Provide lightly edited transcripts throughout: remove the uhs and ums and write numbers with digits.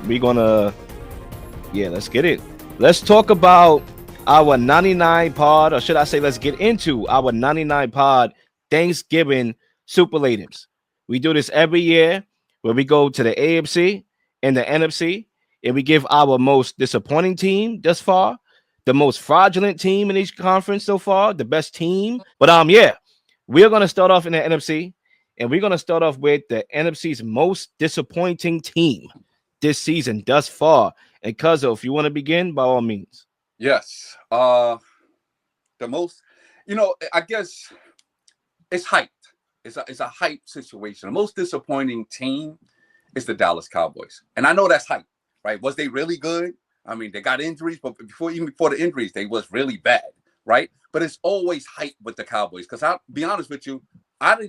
let's get it. Let's talk about our 99 pod, or should I say, let's get into our 99 pod Thanksgiving Superlatives. We do this every year where we go to the AFC and the NFC and we give our most disappointing team thus far, the most fraudulent team in each conference so far, the best team. But we're gonna start off in the NFC, and we're gonna start off with the NFC's most disappointing team this season thus far. And Cuzzo, if you want to begin, by all means. Yes. The most, I guess it's hyped. It's a hype situation. The most disappointing team is the Dallas Cowboys. And I know that's hype, right? Was they really good? I mean, they got injuries, but before the injuries, they was really bad, right? But it's always hype with the Cowboys. Because I'll be honest with you, because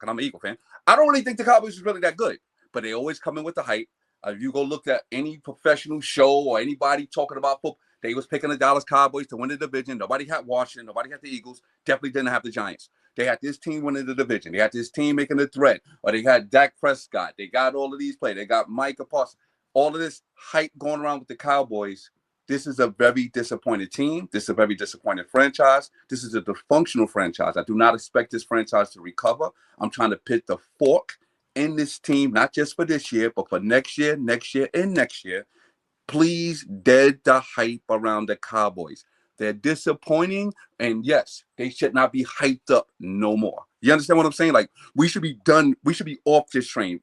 I'm an Eagle fan, I don't really think the Cowboys is really that good. But they always come in with the hype. If you go look at any professional show or anybody talking about football, they was picking the Dallas Cowboys to win the division. Nobody had Washington. Nobody had the Eagles. Definitely didn't have the Giants. They had this team winning the division. They had this team making a threat. Or they had Dak Prescott. They got all of these players. They got Micah Parsons. All of this hype going around with the Cowboys. This is a very disappointed team. This is a very disappointed franchise. This is a dysfunctional franchise. I do not expect this franchise to recover. I'm trying to pit the fork in this team, not just for this year, but for next year, and next year. Please dead the hype around the Cowboys. They're disappointing, and yes, they should not be hyped up no more. You understand what I'm saying? Like, we should be done. We should be off this train.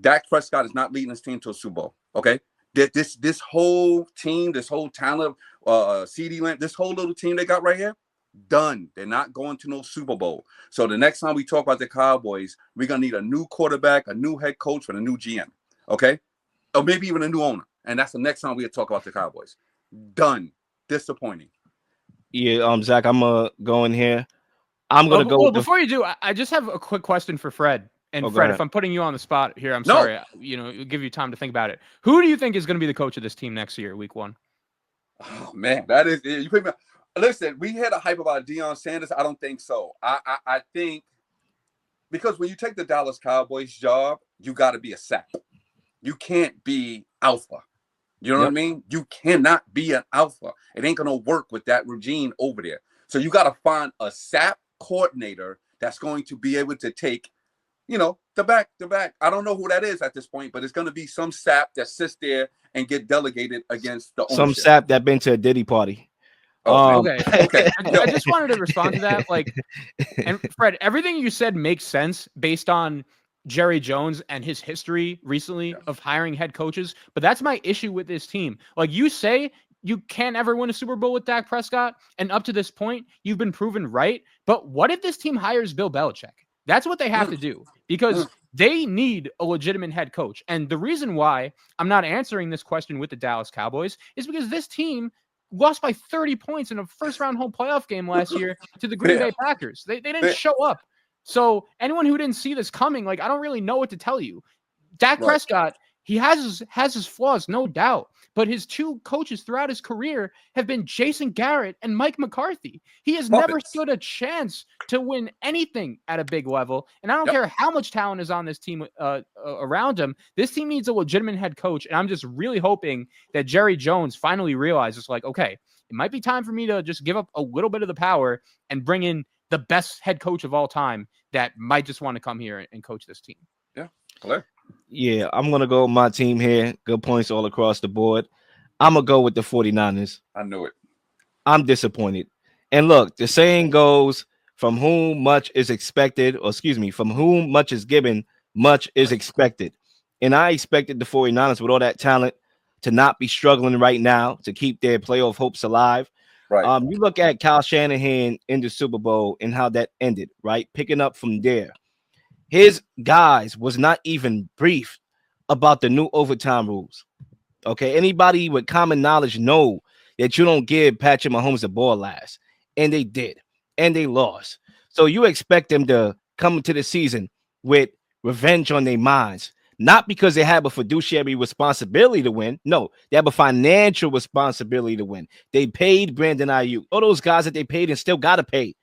Dak Prescott is not leading this team to a Super Bowl, okay? This whole team, this whole talent, CeeDee Lamb, this whole little team they got right here, done. They're not going to no Super Bowl. So the next time we talk about the Cowboys, we're going to need a new quarterback, a new head coach, and a new GM, okay? Or maybe even a new owner. And that's the next time we'll talk about the Cowboys. Done. Disappointing. Yeah, Zach, I'm going to go in here. I'm going to go. Well, before you do, I just have a quick question for Fred. And Fred, if I'm putting you on the spot here, I'm sorry. It'll give you time to think about it. Who do you think is going to be the coach of this team next year, week 1? Oh, man. That is, you put me. Listen, we had a hype about Deion Sanders. I don't think so. I think because when you take the Dallas Cowboys job, you got to be a sap. You can't be alpha. You know what I mean? You cannot be an alpha. It ain't going to work with that regime over there. So you got to find a sap coordinator that's going to be able to take, the back. I don't know who that is at this point, but it's going to be some sap that sits there and get delegated against the ownership. Some sap that been to a Diddy party. Okay. I just wanted to respond to that. And Fred, everything you said makes sense based on Jerry Jones and his history recently of hiring head coaches. But that's my issue with this team. Like you say, you can't ever win a Super Bowl with Dak Prescott. And up to this point, you've been proven right. But what if this team hires Bill Belichick? That's what they have to do because they need a legitimate head coach. And the reason why I'm not answering this question with the Dallas Cowboys is because this team lost by 30 points in a first-round home playoff game last year to the Green Bay Packers. They didn't show up. So anyone who didn't see this coming, I don't really know what to tell you. Dak Prescott, he has his flaws, no doubt. But his two coaches throughout his career have been Jason Garrett and Mike McCarthy. He has never stood a chance to win anything at a big level. And I don't care how much talent is on this team around him. This team needs a legitimate head coach. And I'm just really hoping that Jerry Jones finally realizes, okay, it might be time for me to just give up a little bit of the power and bring in the best head coach of all time that might just want to come here and coach this team. Yeah, clear. Yeah, I'm going to go with my team here. Good points all across the board. I'm going to go with the 49ers. I knew it. I'm disappointed. And look, the saying goes, from whom much is expected, from whom much is given, much is expected. And I expected the 49ers with all that talent to not be struggling right now to keep their playoff hopes alive. Right. You look at Kyle Shanahan in the Super Bowl and how that ended, right? Picking up from there. His guys was not even briefed about the new overtime rules. Okay, anybody with common knowledge know that you don't give Patrick Mahomes the ball last. And they did. And they lost. So you expect them to come into the season with revenge on their minds. Not because they have a fiduciary responsibility to win. No, they have a financial responsibility to win. They paid Brandon Ayuk. All those guys that they paid and still got to pay,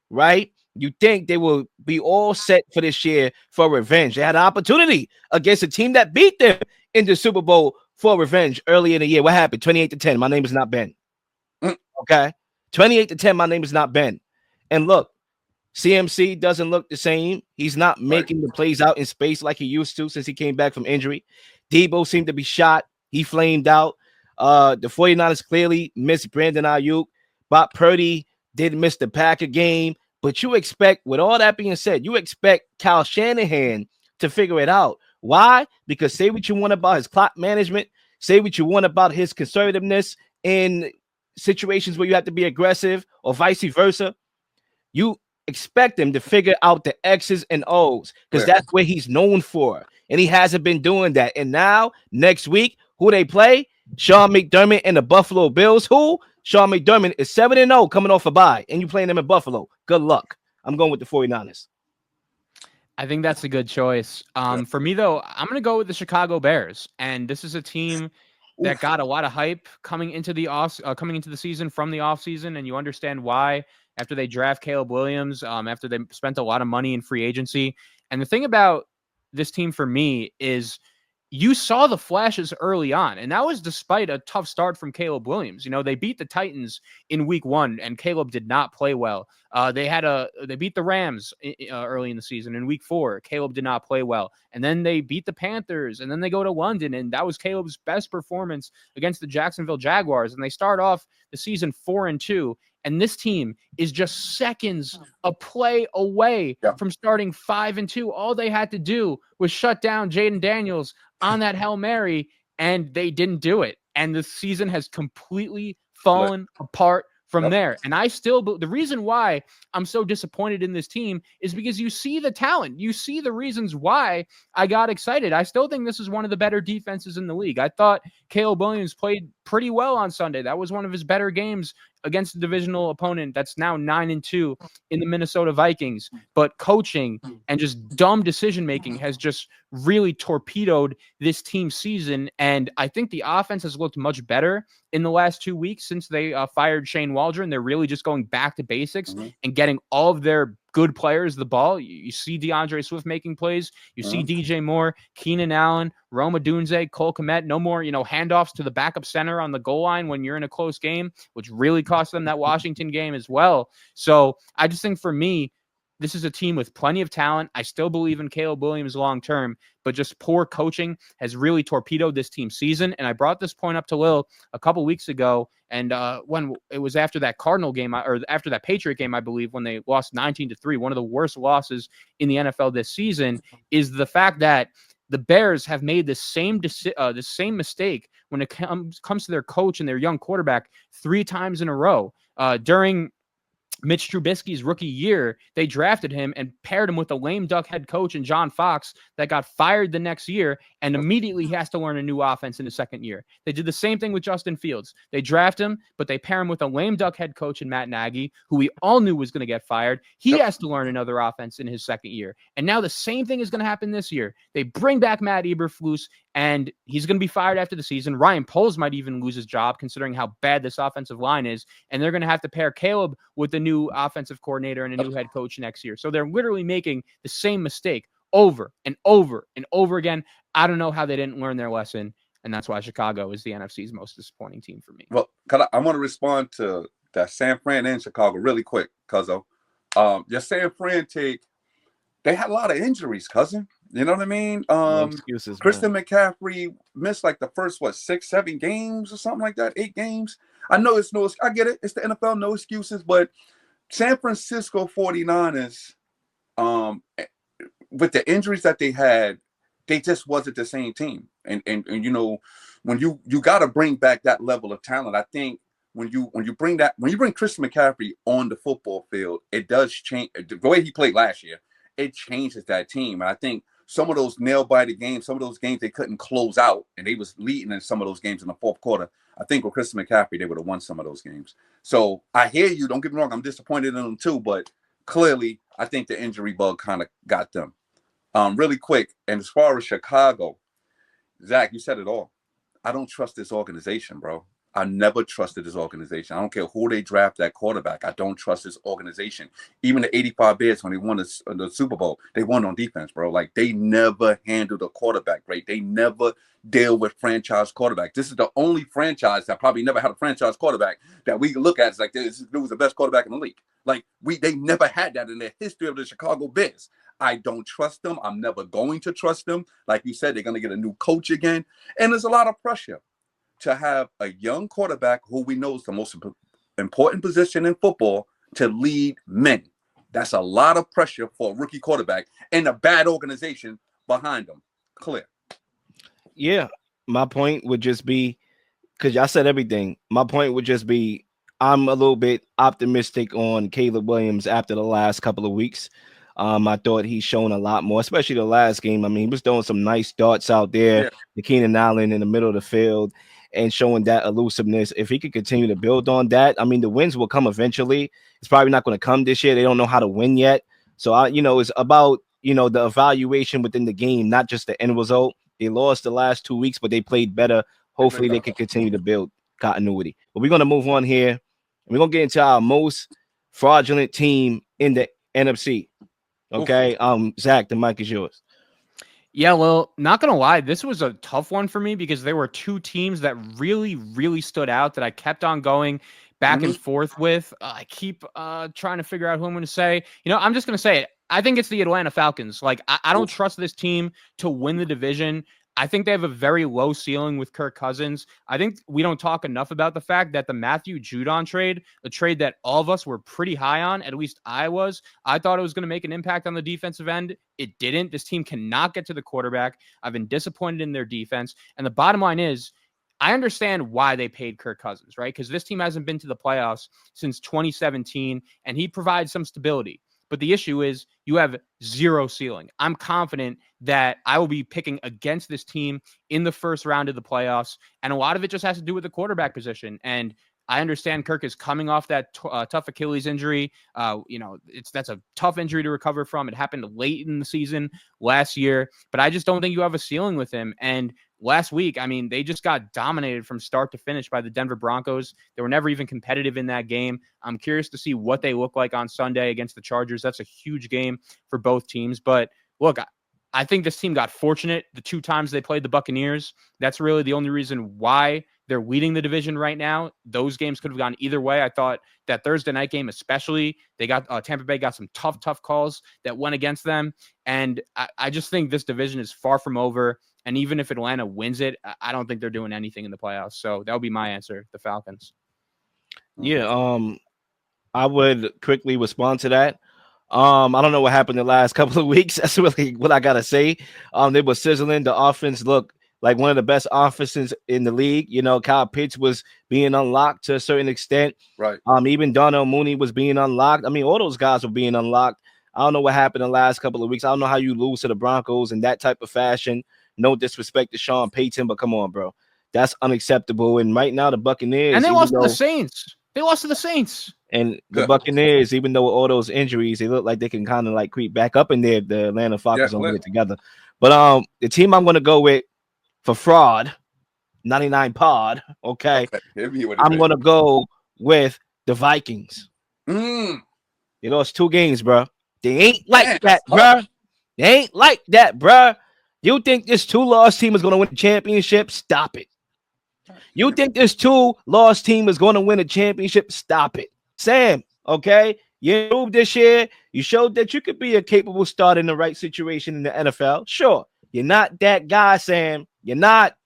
right? You think they will be all set for this year for revenge. They had an opportunity against a team that beat them in the Super Bowl for revenge early in the year. What happened? 28-10. My name is not Ben. Okay. 28-10. My name is not Ben. And look, CMC doesn't look the same. He's not making the plays out in space like he used to since he came back from injury. Debo seemed to be shot. He flamed out. The 49ers clearly missed Brandon Ayuk. Bob Purdy did miss the Packer game. But you expect, with all that being said, you expect Kyle Shanahan to figure it out. Why? Because say what you want about his clock management. Say what you want about his conservativeness in situations where you have to be aggressive or vice versa. You expect him to figure out the X's and O's because that's what he's known for. And he hasn't been doing that. And now, next week, who they play? Sean McDermott and the Buffalo Bills. Who? Sean McDermott is 7-0 coming off a bye, and you playing them in Buffalo. Good luck. I'm going with the 49ers. I think that's a good choice. For me, though, I'm going to go with the Chicago Bears. And this is a team that got a lot of hype coming into the season from the offseason, and you understand why after they draft Caleb Williams, after they spent a lot of money in free agency. And the thing about this team for me is you saw the flashes early on, and that was despite a tough start from Caleb Williams. You know, they beat the Titans in week 1, and Caleb did not play well. They beat the Rams early in the season in week 4. Caleb did not play well. And then they beat the Panthers, and then they go to London, and that was Caleb's best performance against the Jacksonville Jaguars. And they start off the season 4-2. And this team is just seconds a play away from starting 5-2. All they had to do was shut down Jaden Daniels on that Hail Mary, and they didn't do it. And the season has completely fallen apart from there. And the reason why I'm so disappointed in this team is because you see the talent. You see the reasons why I got excited. I still think this is one of the better defenses in the league. I thought Caleb Williams played pretty well on Sunday. That was one of his better games against a divisional opponent that's now 9-2 in the Minnesota Vikings. But coaching and just dumb decision-making has just really torpedoed this team's season. And I think the offense has looked much better in the last 2 weeks since they fired Shane Waldron. They're really just going back to basics and getting all of their good players the ball. You see DeAndre Swift making plays. You see DJ Moore, Keenan Allen, Roma Dunze, Cole Kmet. No more, handoffs to the backup center on the goal line when you're in a close game, which really cost them that Washington game as well. So I just think for me, this is a team with plenty of talent. I still believe in Caleb Williams long-term, but just poor coaching has really torpedoed this team's season. And I brought this point up to Lil a couple weeks ago. And when it was after that Cardinal game, or after that Patriot game, I believe, when they lost 19-3, one of the worst losses in the NFL this season, is the fact that the Bears have made the same mistake when it comes to their coach and their young quarterback 3 times in a row. During Mitch Trubisky's rookie year, they drafted him and paired him with a lame duck head coach and John Fox that got fired the next year, and immediately he has to learn a new offense in his second year. They did the same thing with Justin Fields. They draft him, but they pair him with a lame duck head coach and Matt Nagy, who we all knew was going to get fired. He has to learn another offense in his second year. And now the same thing is going to happen this year. They bring back Matt Eberflus, and he's going to be fired after the season. Ryan Poles might even lose his job considering how bad this offensive line is. And they're going to have to pair Caleb with a new offensive coordinator and a new head coach next year. So they're literally making the same mistake over and over and over again. I don't know how they didn't learn their lesson. And that's why Chicago is the NFC's most disappointing team for me. Well, I want to respond to that San Fran and Chicago really quick, Cuzzo. Your San Fran take, they had a lot of injuries, cousin. You know what I mean? No excuses, Christian McCaffrey missed like the first, 6-7 games or something like that, 8 games. I know I get it. It's the NFL, no excuses. But San Francisco 49ers, with the injuries that they had, they just wasn't the same team. And when you got to bring back that level of talent, I think when you bring Christian McCaffrey on the football field, it does change the way he played last year. It changes that team. And I think some of those nail-biter games, some of those games they couldn't close out, and they was leading in some of those games in the fourth quarter. I think with Christian McCaffrey, they would have won some of those games. So I hear you. Don't get me wrong. I'm disappointed in them too, but clearly I think the injury bug kind of got them. Really quick, and as far as Chicago, Zach, you said it all. I don't trust this organization, bro. I never trusted this organization. I don't care who they draft that quarterback. I don't trust this organization. Even the 85 Bears, when they won the Super Bowl, they won on defense, bro. Like, they never handled a quarterback great. They never deal with franchise quarterbacks. This is the only franchise that probably never had a franchise quarterback that we can look at. It's like, this was the best quarterback in the league. Like, they never had that in the history of the Chicago Bears. I don't trust them. I'm never going to trust them. Like you said, they're going to get a new coach again. And there's a lot of pressure to have a young quarterback who we know is the most important position in football to lead men. That's a lot of pressure for a rookie quarterback and a bad organization behind them. Clear. Yeah. My point would just be, because y'all said everything, my point would just be, I'm a little bit optimistic on Caleb Williams after the last couple of weeks. I thought he's shown a lot more, especially the last game. I mean, he was throwing some nice darts out there, the Keenan Allen in the middle of the field, and showing that elusiveness. If he could continue to build on that, I mean, the wins will come eventually. It's probably not going to come this year. They don't know how to win yet. So, it's about, the evaluation within the game, not just the end result. They lost the last 2 weeks, but they played better. Hopefully they can continue to build continuity. But we're going to move on here. We're going to get into our most fraudulent team in the NFC. Okay. Zach, the mic is yours. Yeah, well, not going to lie, this was a tough one for me because there were two teams that really, really stood out that I kept on going back and forth with. I keep trying to figure out who I'm going to say. I'm just going to say it. I think it's the Atlanta Falcons. Like, I don't trust this team to win the division. I think they have a very low ceiling with Kirk Cousins. I think we don't talk enough about the fact that the Matthew Judon trade, a trade that all of us were pretty high on, at least I was. I thought it was going to make an impact on the defensive end. It didn't. This team cannot get to the quarterback. I've been disappointed in their defense. And the bottom line is, I understand why they paid Kirk Cousins, right? Because this team hasn't been to the playoffs since 2017, and he provides some stability. But the issue is you have zero ceiling. I'm confident that I will be picking against this team in the first round of the playoffs. And a lot of it just has to do with the quarterback position. And I understand Kirk is coming off that tough Achilles injury. That's a tough injury to recover from. It happened late in the season last year. But I just don't think you have a ceiling with him. And last week, I mean, they just got dominated from start to finish by the Denver Broncos. They were never even competitive in that game. I'm curious to see what they look like on Sunday against the Chargers. That's a huge game for both teams. But look, I think this team got fortunate the 2 times they played the Buccaneers. That's really the only reason why they're leading the division right now. Those games could have gone either way. I thought that Thursday night game, especially, they got Tampa Bay got some tough calls that went against them. And I just think this division is far from over. And even if Atlanta wins it, I don't think they're doing anything in the playoffs. So that would be my answer, the Falcons. Yeah, I would quickly respond to that. I don't know what happened the last couple of weeks. That's really what I gotta say. They were sizzling. The offense looked like one of the best offenses in the league. Kyle Pitts was being unlocked to a certain extent. Right. Even Darnell Mooney was being unlocked. I mean, all those guys were being unlocked. I don't know what happened the last couple of weeks. I don't know how you lose to the Broncos in that type of fashion. No disrespect to Sean Payton, but come on, bro. That's unacceptable. And right now, the Buccaneers. And they lost to the Saints. They lost to the Saints. And the Buccaneers, even though with all those injuries, they look like they can kind of like creep back up in there. The Atlanta Falcons don't get together. But the team I'm going to go with for fraud, 99 pod, okay. I'm going to go with the Vikings. They lost 2 games, bro. They ain't like that, bro. They ain't like that, bro. You think this 2-loss team is going to win the championship? Stop it. You think this 2-loss team is going to win a championship? Stop it. Sam, okay? You moved this year. You showed that you could be a capable starter in the right situation in the NFL. Sure. You're not that guy, Sam. You're not.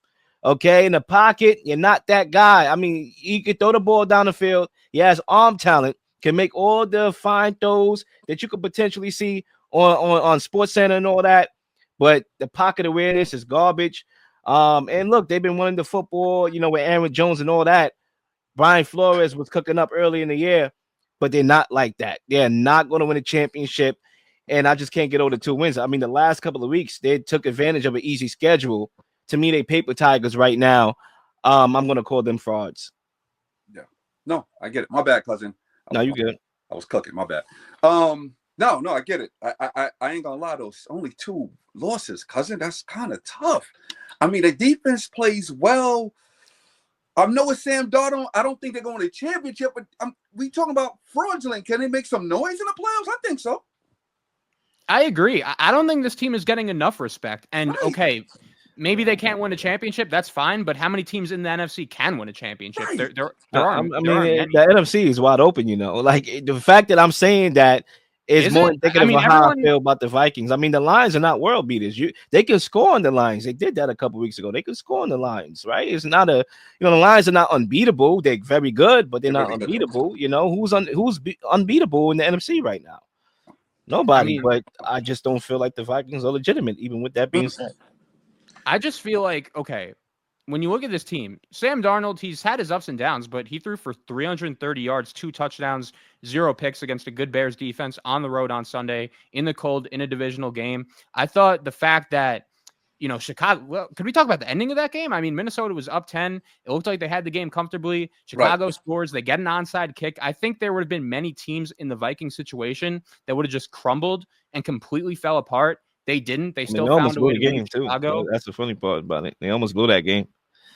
Okay? In the pocket, you're not that guy. I mean, he could throw the ball down the field. He has arm talent, can make all the fine throws that you could potentially see on SportsCenter and all that. But the pocket awareness is garbage. And look, they've been winning the football, with Aaron Jones and all that. Brian Flores was cooking up early in the year, but they're not like that. They're not going to win a championship, and I just can't get over the 2 wins. I mean, the last couple of weeks, they took advantage of an easy schedule. To me, they paper tigers right now. I'm going to call them frauds. Yeah. No, I get it. My bad, cousin. No, you good. I was cooking. My bad. No, I get it. I ain't gonna lie. Those only 2 losses, cousin. That's kind of tough. I mean, the defense plays well. I know it's Sam Darnold. I don't think they're going to the championship, but we talking about fraudulent. Can they make some noise in the playoffs? I think so. I agree. I don't think this team is getting enough respect. And Right. okay, maybe they can't win a championship. That's fine. But how many teams in the NFC can win a championship? Right. There I aren't. mean, There aren't many. the NFC is wide open. Like the fact that I'm saying that is more it? indicative I mean, of how everyone- I feel about the Vikings. I mean, the Lions are not world beaters. They can score on the Lions. They did that a couple weeks ago. They can score on the Lions, right? It's not the Lions are not unbeatable. They're very good, but they're not very good. unbeatable. Who's unbeatable in the NFC right now? Nobody. But I just don't feel like the Vikings are legitimate. Even with that being said, I just feel like, okay, when you look at this team, Sam Darnold, he's had his ups and downs, but he threw for 330 yards, 2 touchdowns, 0 picks against a good Bears defense on the road on Sunday in the cold in a divisional game. I thought the fact that, Chicago, well, could we talk about the ending of that game? I mean, Minnesota was up 10. It looked like they had the game comfortably. Chicago scores. They get an onside kick. I think there would have been many teams in the Viking situation that would have just crumbled and completely fell apart. They didn't. They still found a way to win Chicago. That's the funny part about it. They almost blew that game.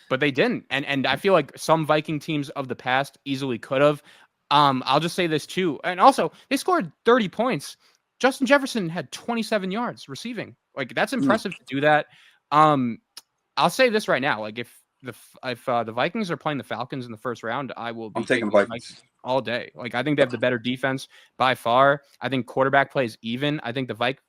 But they didn't. And I feel like some Viking teams of the past easily could have. I'll just say this too. And also, they scored 30 points. Justin Jefferson had 27 yards receiving. Like, that's impressive to do that. I'll say this right now. Like, if the Vikings are playing the Falcons in the first round, I will be taking the Vikings all day. Like, I think they have the better defense by far. I think quarterback play is even. I think the Vikings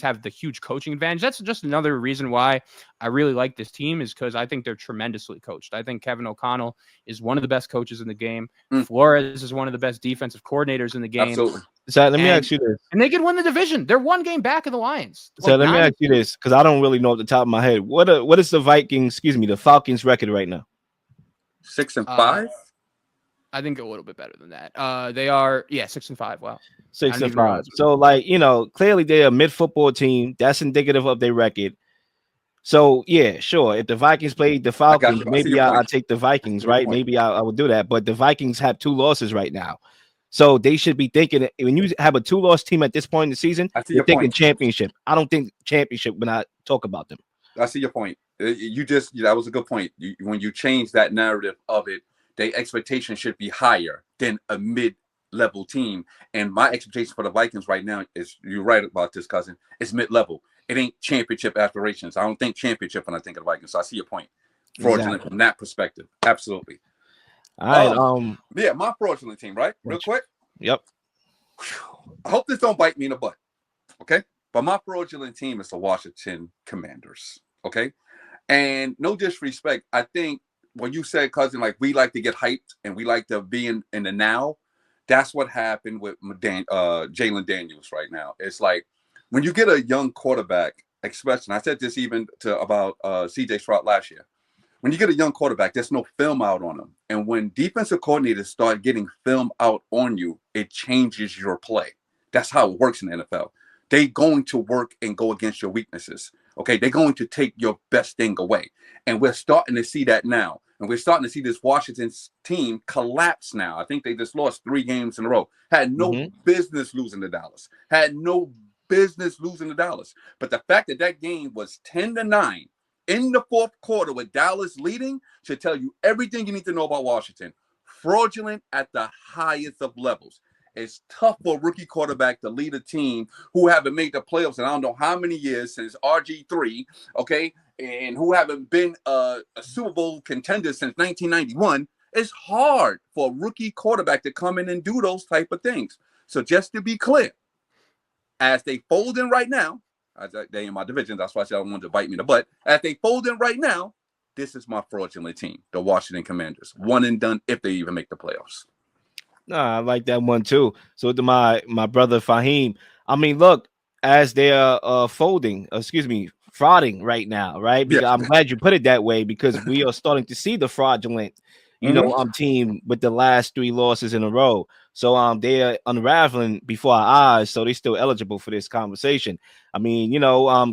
have the huge coaching advantage. That's just another reason why I really like this team, is because I think they're tremendously coached. I think Kevin O'Connell is one of the best coaches in the game. Flores is one of the best defensive coordinators in the game. Absolutely. So let me ask you this. And they could win the division. They're one game back of the Lions. So let me ask you this, because I don't really know at the top of my head. What is the Falcons record right now? 6-5? I think a little bit better than that. They are 6-5. Wow. 6-5. So clearly they're a mid-football team. That's indicative of their record. So yeah, sure. If the Vikings played the Falcons, maybe I'll take the Vikings, right? Maybe I would do that. But the Vikings have 2 losses right now. So they should be thinking, when you have a 2-loss team at this point in the season, you're thinking championship. I don't think championship when I talk about them. I see your point. That was a good point. When you change that narrative of it, their expectation should be higher than a mid-level team. And my expectation for the Vikings right now is, you're right about this, cousin, it's mid-level. It ain't championship aspirations. I don't think championship when I think of the Vikings. So I see your point. Fraudulent from that perspective. Absolutely. All right. Yeah, my fraudulent team, right? Real quick. Yep. I hope this don't bite me in the butt. Okay. But my fraudulent team is the Washington Commanders. Okay. And no disrespect, I think when you said, cousin, like, we like to get hyped and we like to be in the now, that's what happened with Jalen Daniels right now. It's like, when you get a young quarterback, especially, I said this even about CJ Stroud last year. When you get a young quarterback, there's no film out on them. And when defensive coordinators start getting film out on you, it changes your play. That's how it works in the NFL. They're going to work and go against your weaknesses. Okay, they're going to take your best thing away. And we're starting to see that now. And we're starting to see this Washington team collapse now. I think they just lost 3 games in a row. Had no business losing to Dallas. Had no business losing to Dallas. But the fact that game was 10-9 in the 4th quarter with Dallas leading should tell you everything you need to know about Washington. Fraudulent at the highest of levels. It's tough for a rookie quarterback to lead a team who haven't made the playoffs in I don't know how many years since RG3, okay, and who haven't been a Super Bowl contender since 1991. It's hard for a rookie quarterback to come in and do those type of things. So just to be clear, as they fold in right now, they in my division, that's why I said I wanted to bite me in the butt. As they fold in right now, this is my fraudulent team, the Washington Commanders. One and done if they even make the playoffs. Nah, I like that one too. So to my brother Fahim, I mean, look, as they're frauding right now, right? Because I'm glad you put it that way, because we are starting to see the fraudulent, team with the last 3 losses in a row. So they are unraveling before our eyes. So they're still eligible for this conversation. I mean,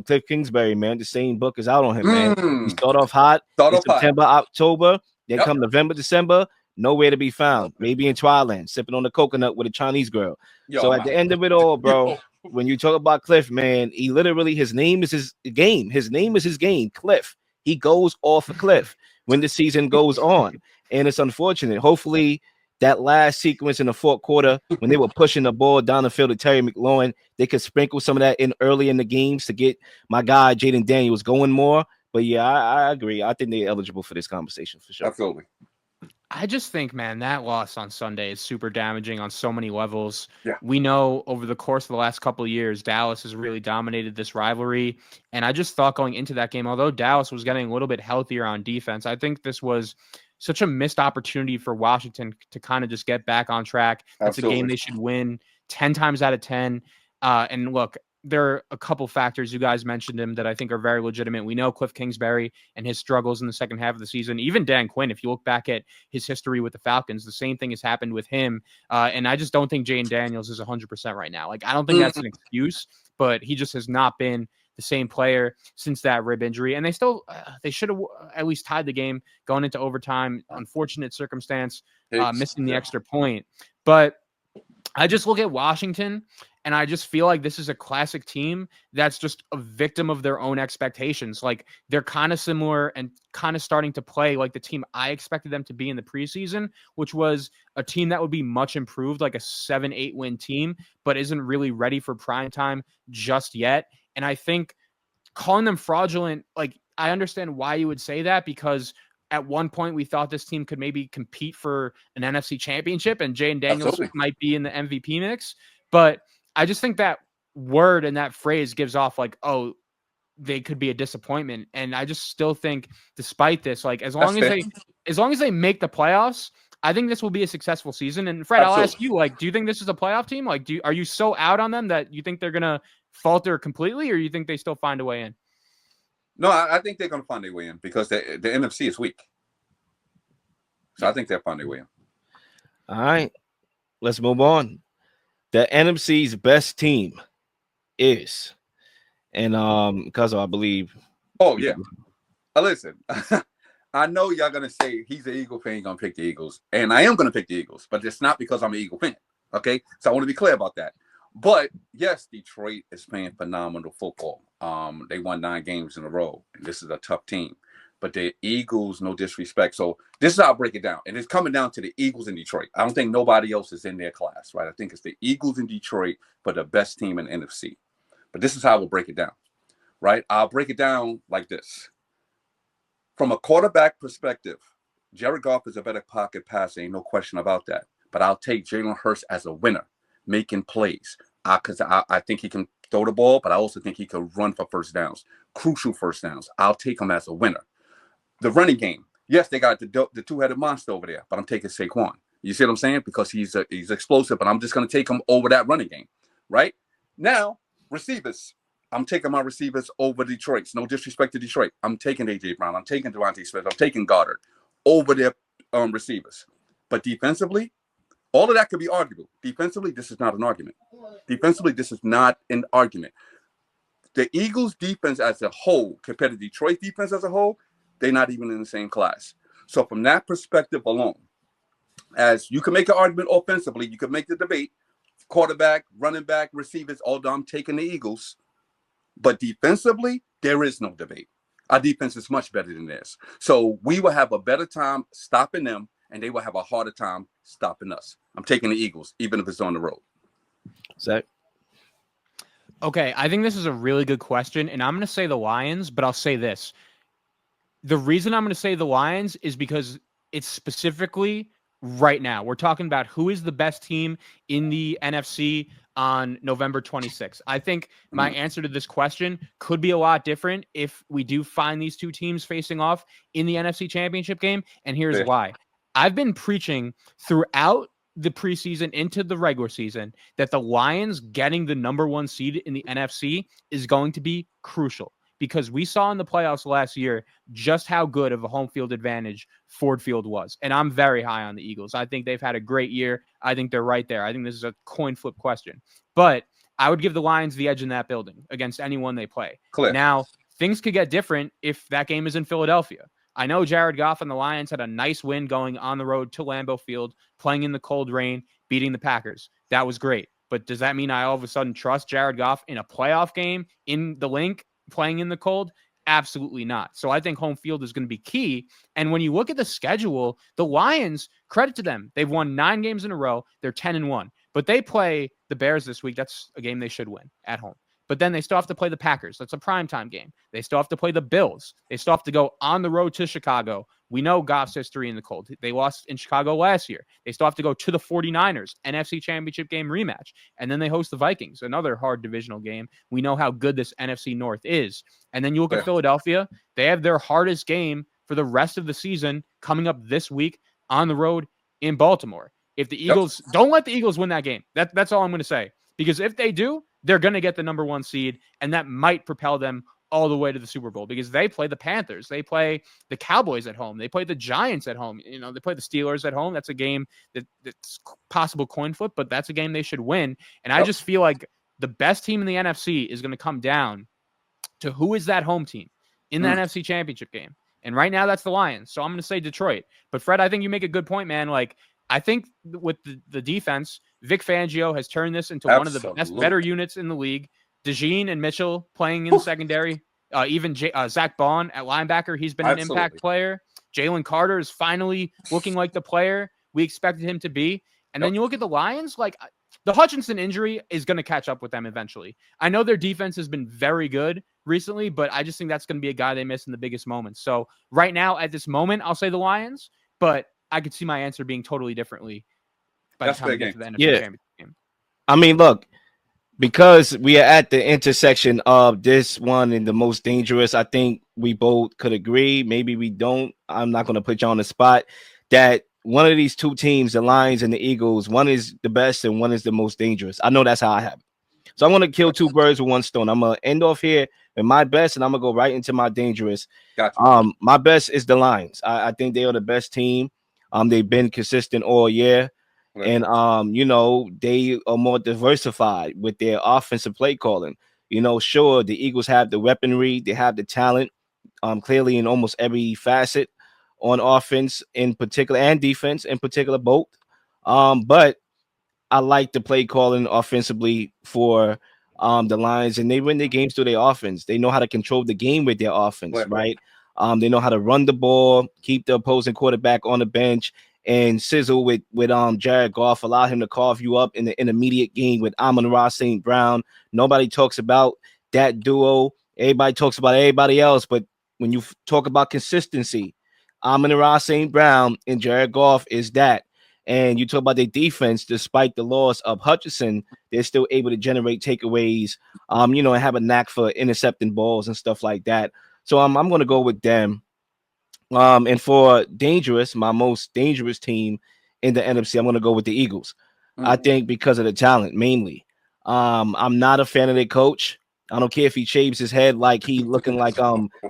Cliff Kingsbury, man, the same book is out on him, man. He start off hot in September, October, then come November, December, nowhere to be found. Maybe in Thailand, sipping on the coconut with a Chinese girl. So at the end of it all, bro, when you talk about Cliff, man, he literally, his name is his game. His name is his game, Cliff. He goes off a cliff when the season goes on. and it's unfortunate. Hopefully, that last sequence in the fourth quarter when they were pushing the ball down the field to Terry McLaurin, they could sprinkle some of that in early in the games to get my guy Jaden Daniels going more. But yeah, I agree. I think they're eligible for this conversation for sure. Absolutely. I just think, man, that loss on Sunday is super damaging on so many levels. Yeah. We know over the course of the last couple of years, Dallas has really dominated this rivalry. And I just thought going into that game, although Dallas was getting a little bit healthier on defense, I think this was such a missed opportunity for Washington to kind of just get back on track. It's a game they should win 10 times out of 10. And look, there are a couple factors, you guys mentioned him, that I think are very legitimate. We know Cliff Kingsbury and his struggles in the second half of the season. Even Dan Quinn, if you look back at his history with the Falcons, the same thing has happened with him. And I just don't think Jane Daniels is 100% right now. Like, I don't think that's an excuse, but he just has not been the same player since that rib injury. And they should have at least tied the game going into overtime. Unfortunate circumstance, missing the extra point. But I just look at Washington, and I just feel like this is a classic team that's just a victim of their own expectations. Like, they're kind of similar and kind of starting to play like the team I expected them to be in the preseason, which was a team that would be much improved, like a 7-8 win team, but isn't really ready for prime time just yet. And I think calling them fraudulent, like, I understand why you would say that, because at one point we thought this team could maybe compete for an NFC championship and Jane Daniels might be in the MVP mix. But I just think that word and that phrase gives off like, oh, they could be a disappointment. And I just still think, despite this, like, as long as they make the playoffs, I think this will be a successful season. And Fred, I'll ask you, like, do you think this is a playoff team? Like, are you so out on them that you think they're gonna falter completely, or you think they still find a way in? No, I think they're going to find their way in because the NFC is weak. So I think they'll find their way in. All right, let's move on. The NFC's best team is, and because I believe. Oh yeah, listen. I know y'all gonna say he's an Eagle fan, gonna pick the Eagles, and I am gonna pick the Eagles, but it's not because I'm an Eagle fan. Okay, so I want to be clear about that. But yes, Detroit is playing phenomenal football. They won 9 games in a row, and this is a tough team. But the Eagles, no disrespect. So this is how I break it down. And it's coming down to the Eagles in Detroit. I don't think nobody else is in their class, right? I think it's the Eagles in Detroit, but the best team in NFC. But this is how we'll break it down, right? I'll break it down like this. From a quarterback perspective, Jared Goff is a better pocket passer, ain't no question about that. But I'll take Jalen Hurts as a winner, making plays. Because I think he can throw the ball, but I also think he can run for first downs, crucial first downs. I'll take him as a winner. The running game, yes, they got the two-headed monster over there, but I'm taking Saquon. You see what I'm saying? Because he's explosive, but I'm just going to take him over that running game, right? Now, receivers. I'm taking my receivers over Detroit's. No disrespect to Detroit. I'm taking A.J. Brown. I'm taking Devontae Smith. I'm taking Goddard over their receivers. But defensively, all of that could be arguable. Defensively, this is not an argument. Defensively, this is not an argument. The Eagles' defense as a whole, compared to Detroit's defense as a whole, they're not even in the same class. So from that perspective alone, as you can make an argument offensively, you can make the debate, quarterback, running back, receivers, although I'm taking the Eagles. But defensively, there is no debate. Our defense is much better than theirs. So we will have a better time stopping them, and they will have a harder time stopping us. I'm taking the Eagles, even if it's on the road. Zach? Okay, I think this is a really good question, and I'm going to say the Lions, but I'll say this. The reason I'm going to say the Lions is because it's specifically right now. We're talking about who is the best team in the NFC on November 26th. I think my answer to this question could be a lot different if we do find these two teams facing off in the NFC Championship game, and here's why. I've been preaching throughout the preseason into the regular season that the Lions getting the number 1 seed in the NFC is going to be crucial, because we saw in the playoffs last year just how good of a home field advantage Ford Field was. And I'm very high on the Eagles. I think they've had a great year. I think they're right there. I think this is a coin flip question. But I would give the Lions the edge in that building against anyone they play. Clear. Now, things could get different if that game is in Philadelphia. I know Jared Goff and the Lions had a nice win going on the road to Lambeau Field, playing in the cold rain, beating the Packers. That was great. But does that mean I all of a sudden trust Jared Goff in a playoff game in the Link, playing in the cold? Absolutely not. So I think home field is going to be key. And when you look at the schedule, the Lions, credit to them, they've won 9 games in a row. They're 10-1, but they play the Bears this week. That's a game they should win at home. But then they still have to play the Packers. That's a primetime game. They still have to play the Bills. They still have to go on the road to Chicago. We know Goff's history in the cold. They lost in Chicago last year. They still have to go to the 49ers, NFC Championship game rematch. And then they host the Vikings, another hard divisional game. We know how good this NFC North is. And then you look at Philadelphia. They have their hardest game for the rest of the season coming up this week on the road in Baltimore. If the Eagles, don't let the Eagles win that game. That's all I'm going to say. Because if they do, they're going to get the number 1 seed, and that might propel them all the way to the Super Bowl because they play the Panthers. They play the Cowboys at home. They play the Giants at home. You know, they play the Steelers at home. That's a game that's possible coin flip, but that's a game they should win. And I just feel like the best team in the NFC is going to come down to who is that home team in the NFC Championship game. And right now that's the Lions. So I'm going to say Detroit. But Fred, I think you make a good point, man. Like, I think with the defense, Vic Fangio has turned this into one of the better units in the league. DeJean and Mitchell playing in the secondary. Even Zach Bond at linebacker, he's been an impact player. Jalen Carter is finally looking like the player we expected him to be. And then you look at the Lions, like the Hutchinson injury is going to catch up with them eventually. I know their defense has been very good recently, but I just think that's going to be a guy they miss in the biggest moments. So right now, at this moment, I'll say the Lions, but I could see my answer being totally differently by the time we get to the NFC Championship game. I mean, look, because we are at the intersection of this one and the most dangerous, I think we both could agree. Maybe we don't. I'm not going to put you on the spot that one of these two teams, the Lions and the Eagles, one is the best and one is the most dangerous. I know that's how I have it. So I'm going to kill 2 birds with 1 stone. I'm going to end off here with my best, and I'm going to go right into my dangerous. Gotcha. My best is the Lions. I think they are the best team. They've been consistent all year. Right. And you know, they are more diversified with their offensive play calling. You know, sure, the Eagles have the weaponry, they have the talent, clearly in almost every facet on offense in particular and defense in particular, both. But I like the play calling offensively for the Lions, and they win their games through their offense. They know how to control the game with their offense, right? They know how to run the ball, keep the opposing quarterback on the bench, and sizzle with Jared Goff, allow him to carve you up in the intermediate game with Amon-Ra St. Brown. Nobody talks about that duo. Everybody talks about everybody else, but when you talk about consistency, Amon-Ra St. Brown and Jared Goff is that. And you talk about their defense, despite the loss of Hutchinson, they're still able to generate takeaways, you know, and have a knack for intercepting balls and stuff like that. So I'm going to go with them. And for dangerous, my most dangerous team in the NFC, I'm going to go with the Eagles. I think because of the talent, mainly. I'm not a fan of their coach. I don't care if he shaves his head like he looking like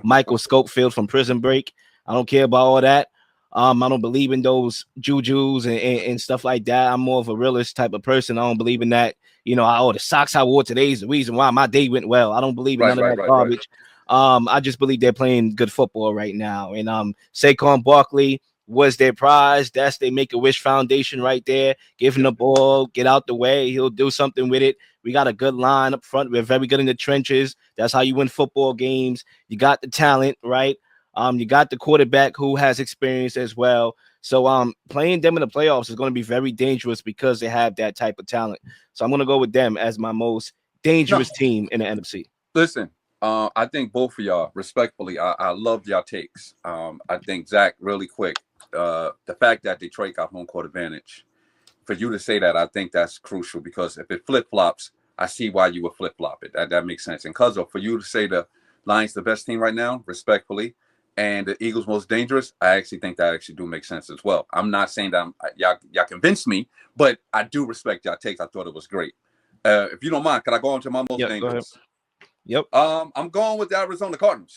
Michael Scofield from Prison Break. I don't care about all that. I don't believe in those jujus and stuff like that. I'm more of a realist type of person. I don't believe in that. You know, the socks I wore today is the reason why my day went well. I don't believe in none of that garbage. I just believe they're playing good football right now. And Saquon Barkley was their prize. That's their Make-A-Wish Foundation right there. Give him the ball, get out the way. He'll do something with it. We got a good line up front. We're very good in the trenches. That's how you win football games. You got the talent, right? You got the quarterback who has experience as well. So playing them in the playoffs is going to be very dangerous because they have that type of talent. So I'm going to go with them as my most dangerous team in the NFC. Listen, I think both of y'all, respectfully, I love y'all takes. I think, Zach, really quick, the fact that Detroit got home court advantage, for you to say that, I think that's crucial because if it flip-flops, I see why you would flip-flop it. That makes sense. And Cuzzo, for you to say the Lions the best team right now, respectfully, and the Eagles most dangerous, I actually think that actually do make sense as well. I'm not saying that y'all convinced me, but I do respect y'all takes. I thought it was great. If you don't mind, can I go on to my most dangerous? Yep. I'm going with the Arizona Cardinals.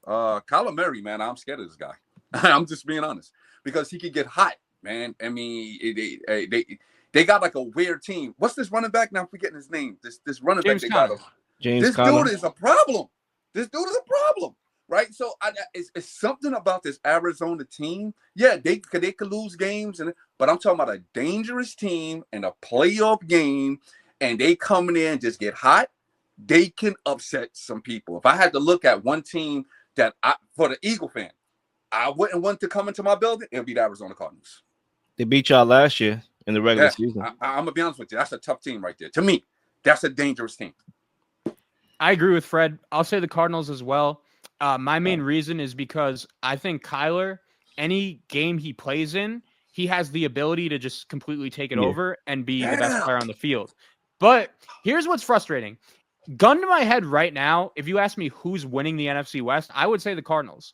Kyler Murray, man, I'm scared of this guy. I'm just being honest because he could get hot, man. I mean, they got like a weird team. What's this running back? Now I'm forgetting his name. This running back they got. This dude is a problem. Right, so it's something about this Arizona team. Yeah, they could lose games, but I'm talking about a dangerous team and a playoff game, and they coming in and just get hot. they can upset some people. If I had to look at one team that for the Eagle fan, I wouldn't want to come into my building, it would be the Arizona Cardinals. They beat y'all last year in the regular season. I'm gonna be honest with you. That's a tough team right there. To me, that's a dangerous team. I agree with Fred. I'll say the Cardinals as well. My main reason is because I think Kyler, any game he plays in, he has the ability to just completely take it over and be the best player on the field. But here's what's frustrating. Gun to my head right now, if you ask me who's winning the NFC West, I would say the Cardinals.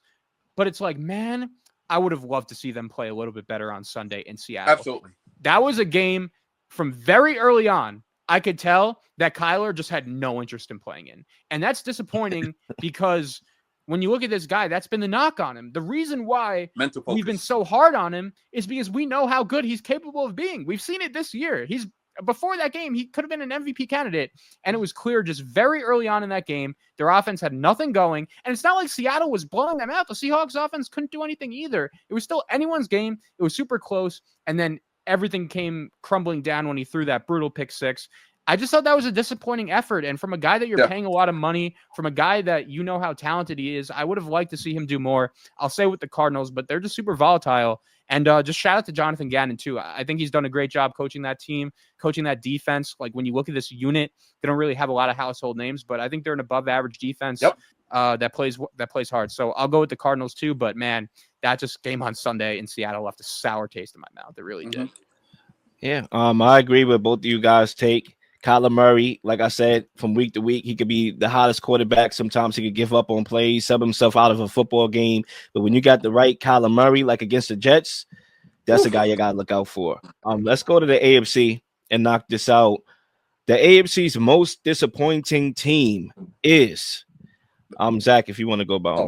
But it's like, man, I would have loved to see them play a little bit better on Sunday in Seattle. Absolutely. That was a game from very early on. I could tell that Kyler just had no interest in playing in. And that's disappointing because when you look at this guy, that's been the knock on him. The reason why we've been so hard on him is because we know how good he's capable of being. We've seen it this year. Before that game, he could have been an MVP candidate, and it was clear just very early on in that game, their offense had nothing going, and it's not like Seattle was blowing them out. The Seahawks offense couldn't do anything either. It was still anyone's game. It was super close, and then everything came crumbling down when he threw that brutal pick six. I just thought that was a disappointing effort, and from a guy that you're paying a lot of money, from a guy that you know how talented he is, I would have liked to see him do more. I'll say with the Cardinals, but they're just super volatile. And just shout out to Jonathan Gannon, too. I think he's done a great job coaching that team, coaching that defense. Like, when you look at this unit, they don't really have a lot of household names, but I think they're an above-average defense that plays hard. So I'll go with the Cardinals, too. But, man, that just game on Sunday in Seattle left a sour taste in my mouth. It really did. Yeah, I agree with both of you guys' take. Kyler Murray, like I said, from week to week, he could be the hottest quarterback. Sometimes he could give up on plays, sub himself out of a football game. But when you got the right Kyler Murray, like against the Jets, that's the guy you got to look out for. Let's go to the AFC and knock this out. The AFC's most disappointing team is Zach, if you want to go by.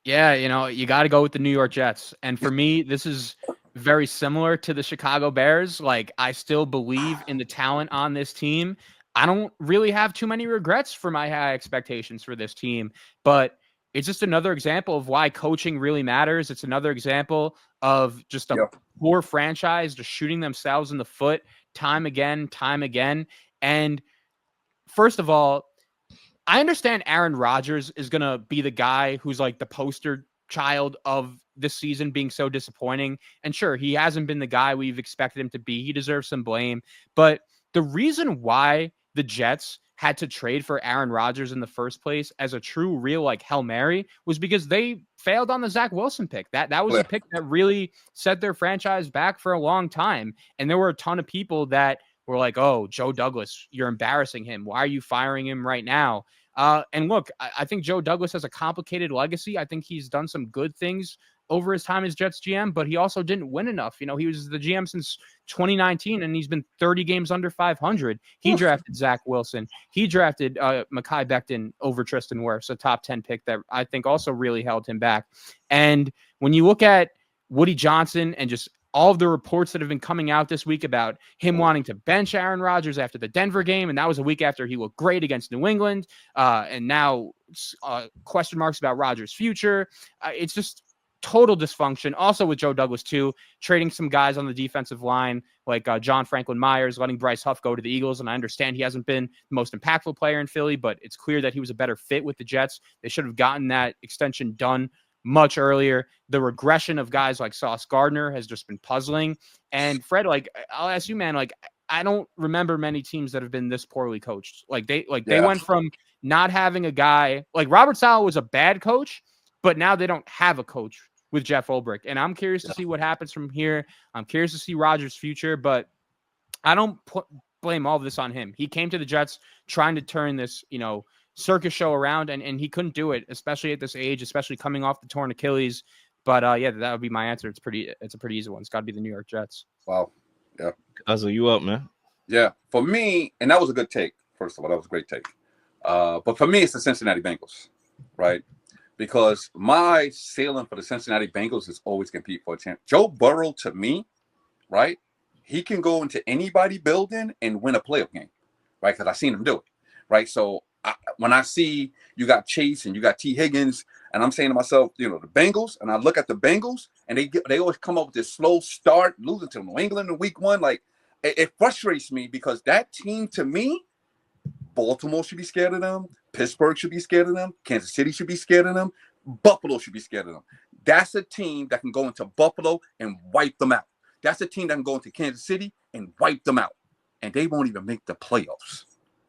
Yeah, you got to go with the New York Jets. And for me, this is very similar to the Chicago Bears. Like, I still believe in the talent on this team. I don't really have too many regrets for my high expectations for this team, but it's just another example of why coaching really matters. It's another example of just a poor franchise just shooting themselves in the foot time again. And first of all, I understand Aaron Rodgers is going to be the guy who's like the poster child of this season being so disappointing. And sure, he hasn't been the guy we've expected him to be. He deserves some blame. But the reason why the Jets had to trade for Aaron Rodgers in the first place as a true, real, like, Hail Mary was because they failed on the Zach Wilson pick. That was a pick that really set their franchise back for a long time. And there were a ton of people that were like, oh, Joe Douglas, you're embarrassing him. Why are you firing him right now? And look, I think Joe Douglas has a complicated legacy. I think he's done some good things over his time as Jets GM, but he also didn't win enough. He was the GM since 2019, and he's been 30 games under 500. He drafted Zach Wilson. He drafted Mekhi Becton over Tristan Wirfs, a top 10 pick that I think also really held him back. And when you look at Woody Johnson and just all of the reports that have been coming out this week about him wanting to bench Aaron Rodgers after the Denver game, and that was a week after he looked great against New England, and now question marks about Rodgers' future. It's just total dysfunction. Also with Joe Douglas, too, trading some guys on the defensive line like John Franklin Myers, letting Bryce Huff go to the Eagles. And I understand he hasn't been the most impactful player in Philly, but it's clear that he was a better fit with the Jets. They should have gotten that extension done much earlier. The regression of guys like Sauce Gardner has just been puzzling. And Fred, like, I'll ask you, man, like, I don't remember many teams that have been this poorly coached. They went from not having a guy like Robert Saleh was a bad coach, but now they don't have a coach with Jeff Ulbrich. And I'm curious to see what happens from here. I'm curious to see Rodgers' future, but I don't blame all of this on him. He came to the Jets trying to turn this, circus show around, and he couldn't do it, especially at this age, especially coming off the torn Achilles. But that would be my answer. It's a pretty easy one. It's got to be the New York Jets. Wow. Yeah. Azul, you up, man? Yeah. For me, and that was a good take. First of all, that was a great take. But for me, it's the Cincinnati Bengals, right? Because my ceiling for the Cincinnati Bengals is always compete for a chance. Joe Burrow, to me, right, he can go into anybody building and win a playoff game, right? Because I've seen him do it, right? So when I see you got Chase and you got T. Higgins, and I'm saying to myself, the Bengals, and I look at the Bengals, and they always come up with this slow start, losing to New England in week one. Like, it frustrates me because that team, to me, Baltimore should be scared of them. Pittsburgh should be scared of them. Kansas City should be scared of them. Buffalo should be scared of them. That's a team that can go into Buffalo and wipe them out. That's a team that can go into Kansas City and wipe them out. And they won't even make the playoffs.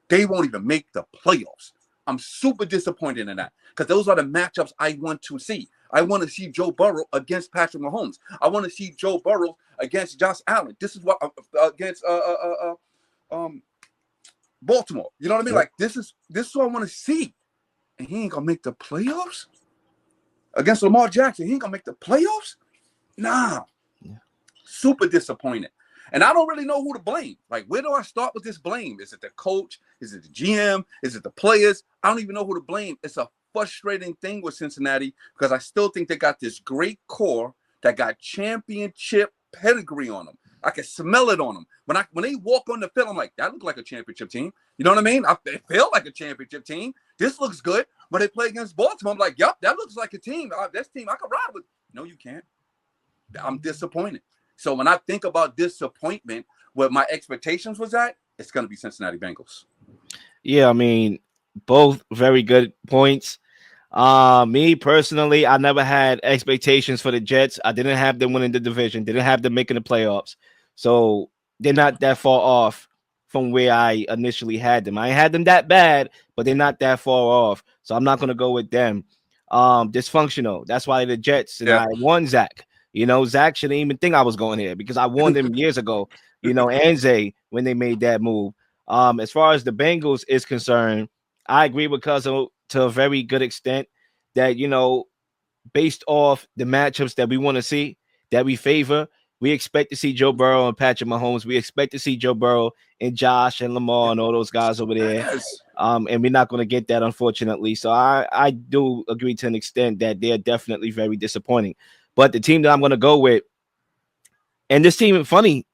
They won't even make the playoffs. I'm super disappointed in that because those are the matchups I want to see. I want to see Joe Burrow against Patrick Mahomes. I want to see Joe Burrow against Josh Allen. This is what against Baltimore. You know what I mean? Yep. Like this is what I want to see. And he ain't gonna make the playoffs against Lamar Jackson. He ain't gonna make the playoffs. Nah. Yeah. Super disappointed. And I don't really know who to blame. Like, where do I start with this blame? Is it the coach? Is it the GM? Is it the players? I don't even know who to blame. It's a frustrating thing with Cincinnati because I still think they got this great core that got championship pedigree on them. I can smell it on them. When they walk on the field, I'm like, that looks like a championship team. You know what I mean? They feel like a championship team. This looks good. When they play against Baltimore, I'm like, yup, that looks like a team. This team I can ride with. No, you can't. I'm disappointed. So when I think about disappointment, where my expectations was at, it's going to be Cincinnati Bengals. Yeah, I mean, both very good points. Me personally, I never had expectations for the Jets. I didn't have them winning the division, didn't have them making the playoffs. So they're not that far off from where I initially had them. I ain't had them that bad, but they're not that far off. So I'm not going to go with them. Dysfunctional. That's why the Jets, and I won Zach. You know, Zach shouldn't even think I was going here because I warned him years ago, you know, and Zay when they made that move. As far as the Bengals is concerned, I agree with Cuzzo to a very good extent that, you know, based off the matchups that we want to see, that we favor, we expect to see Joe Burrow and Patrick Mahomes. We expect to see Joe Burrow and Josh and Lamar and all those guys over there. Yes. And we're not going to get that, unfortunately. So I do agree to an extent that they're definitely very disappointing. But the team that I'm going to go with, and this team, funny,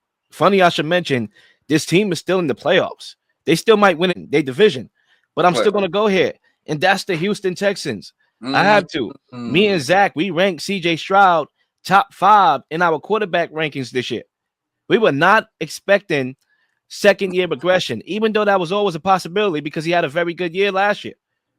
I should mention, this team is still in the playoffs. They still might win their division, but I'm still going to go here, and that's the Houston Texans. I have to. Me and Zach, we ranked C.J. Stroud top 5 in our quarterback rankings this year. We were not expecting second-year regression, even though that was always a possibility because he had a very good year last year,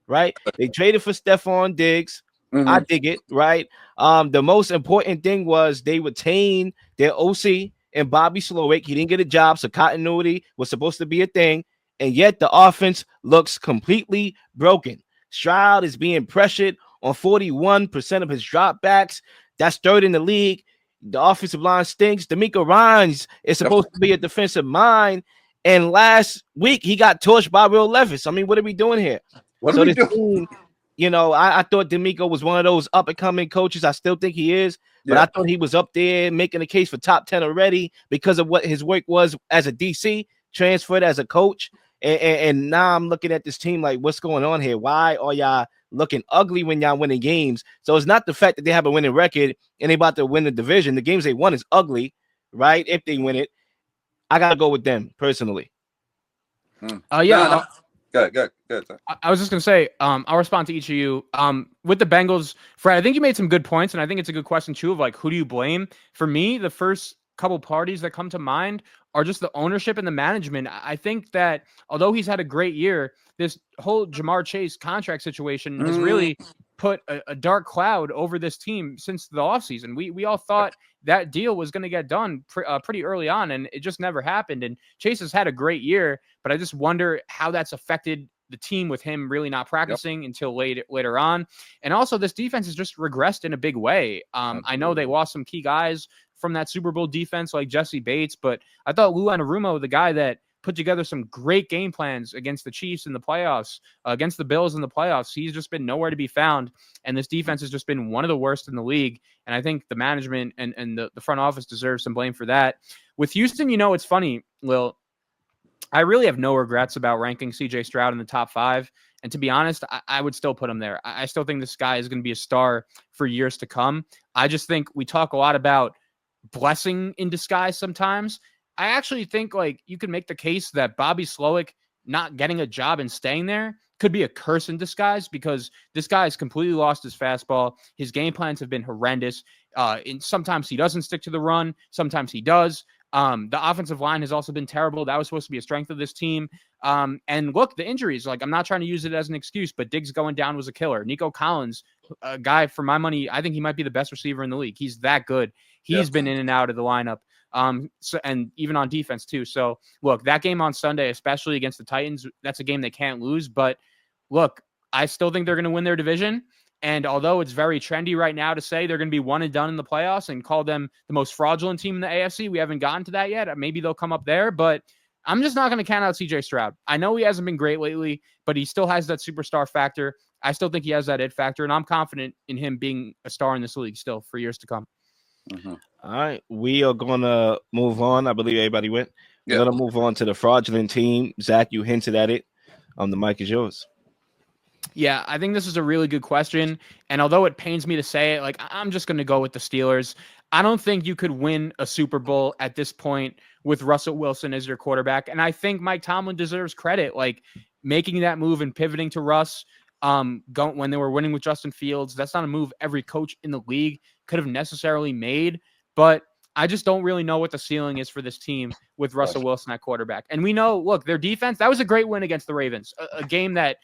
right? They traded for Stephon Diggs. I dig it, right? The most important thing was they retained their OC and Bobby Slowick. He didn't get a job, so continuity was supposed to be a thing, and yet the offense looks completely broken. Stroud is being pressured on 41% of his dropbacks. That's third in the league. The offensive line stinks. D'Amico Ryans is supposed to be a defensive mind, and last week he got torched by Will Levis. I mean, what are we doing here? What are we doing? You know, I thought D'Amico was one of those up-and-coming coaches. I still think he is, but I thought he was up there making a case for top 10 already because of what his work was as a DC, transferred as a coach. And now I'm looking at this team like, what's going on here? Why are y'all looking ugly when y'all winning games? So it's not the fact that they have a winning record and they about to win the division. The games they won is ugly, right? If they win it, I got to go with them personally. Good. I was just going to say, I'll respond to each of you. With the Bengals, Fred, I think you made some good points, and I think it's a good question, too, of, like, who do you blame? For me, the first couple parties that come to mind are just the ownership and the management. I think that although he's had a great year, this whole Jamar Chase contract situation has really put a dark cloud over this team since the offseason. We all thought that deal was going to get done pretty early on, and it just never happened. And Chase has had a great year, but I just wonder how that's affected the team with him really not practicing until later on. And also, this defense has just regressed in a big way. I know they lost some key guys from that Super Bowl defense like Jesse Bates, but I thought Lou Anarumo, the guy that put together some great game plans against the Chiefs in the playoffs, against the Bills in the playoffs, he's just been nowhere to be found. And this defense has just been one of the worst in the league. And I think the management and the front office deserves some blame for that. With Houston, you know, it's funny, Lil, I really have no regrets about ranking C.J. Stroud in the top 5. And to be honest, I would still put him there. I still think this guy is going to be a star for years to come. I just think we talk a lot about blessing in disguise sometimes. I actually think, like, you can make the case that Bobby Slowick not getting a job and staying there could be a curse in disguise because this guy has completely lost his fastball. His game plans have been horrendous. And sometimes he doesn't stick to the run. Sometimes he does. The offensive line has also been terrible. That was supposed to be a strength of this team. And look, the injuries, like I'm not trying to use it as an excuse, but Diggs going down was a killer. Nico Collins, a guy for my money, I think he might be the best receiver in the league. He's that good. He's been in and out of the lineup. So, and even on defense too. So look, that game on Sunday, especially against the Titans, that's a game they can't lose. But look, I still think they're going to win their division. And although it's very trendy right now to say they're going to be one and done in the playoffs and call them the most fraudulent team in the AFC, we haven't gotten to that yet. Maybe they'll come up there, but I'm just not going to count out CJ Stroud. I know he hasn't been great lately, but he still has that superstar factor. I still think he has that it factor, and I'm confident in him being a star in this league still for years to come. Mm-hmm. All right, we are going to move on. I believe everybody went. We're going to move on to the fraudulent team. Zach, you hinted at it. The mic is yours. Yeah, I think this is a really good question. And although it pains me to say it, like I'm just going to go with the Steelers. I don't think you could win a Super Bowl at this point with Russell Wilson as your quarterback. And I think Mike Tomlin deserves credit, like making that move and pivoting to Russ when they were winning with Justin Fields. That's not a move every coach in the league could have necessarily made. But I just don't really know what the ceiling is for this team with Russell Wilson at quarterback. And we know, look, their defense, that was a great win against the Ravens, a game that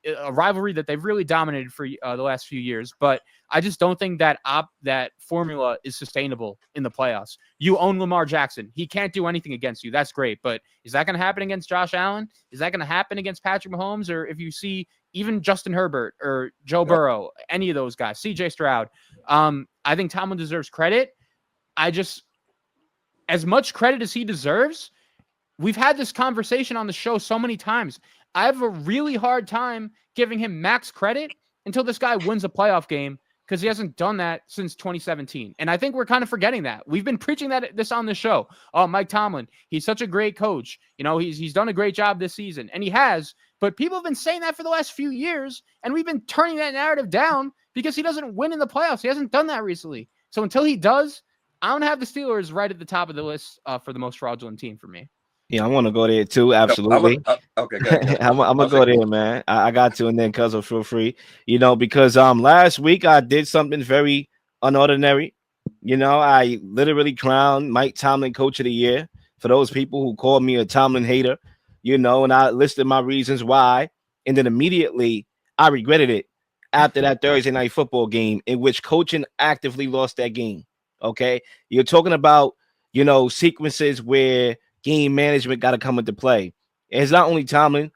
a rivalry that they've really dominated for the last few years. But I just don't think that that formula is sustainable in the playoffs. You own Lamar Jackson. He can't do anything against you. That's great. But is that going to happen against Josh Allen? Is that going to happen against Patrick Mahomes? Or if you see even Justin Herbert or Joe Burrow, any of those guys, CJ Stroud, I think Tomlin deserves credit. As much credit as he deserves, we've had this conversation on the show so many times. I have a really hard time giving him max credit until this guy wins a playoff game because he hasn't done that since 2017. And I think we're kind of forgetting that. We've been preaching this on the show. Oh, Mike Tomlin, he's such a great coach. You know, he's done a great job this season, and he has. But people have been saying that for the last few years, and we've been turning that narrative down because he doesn't win in the playoffs. He hasn't done that recently. So until he does, I'm going to have the Steelers right at the top of the list for the most fraudulent team for me. Yeah, I want to go there too. Absolutely. Okay, good. I'm gonna go there, man. I got to, and then Cuzzo, feel free. You know, because last week I did something very unordinary. You know, I literally crowned Mike Tomlin Coach of the Year for those people who called me a Tomlin hater. You know, and I listed my reasons why, and then immediately I regretted it after that Thursday night football game in which coaching actively lost that game. Okay, you're talking about sequences where game management got to come into play. And it's not only Tomlin,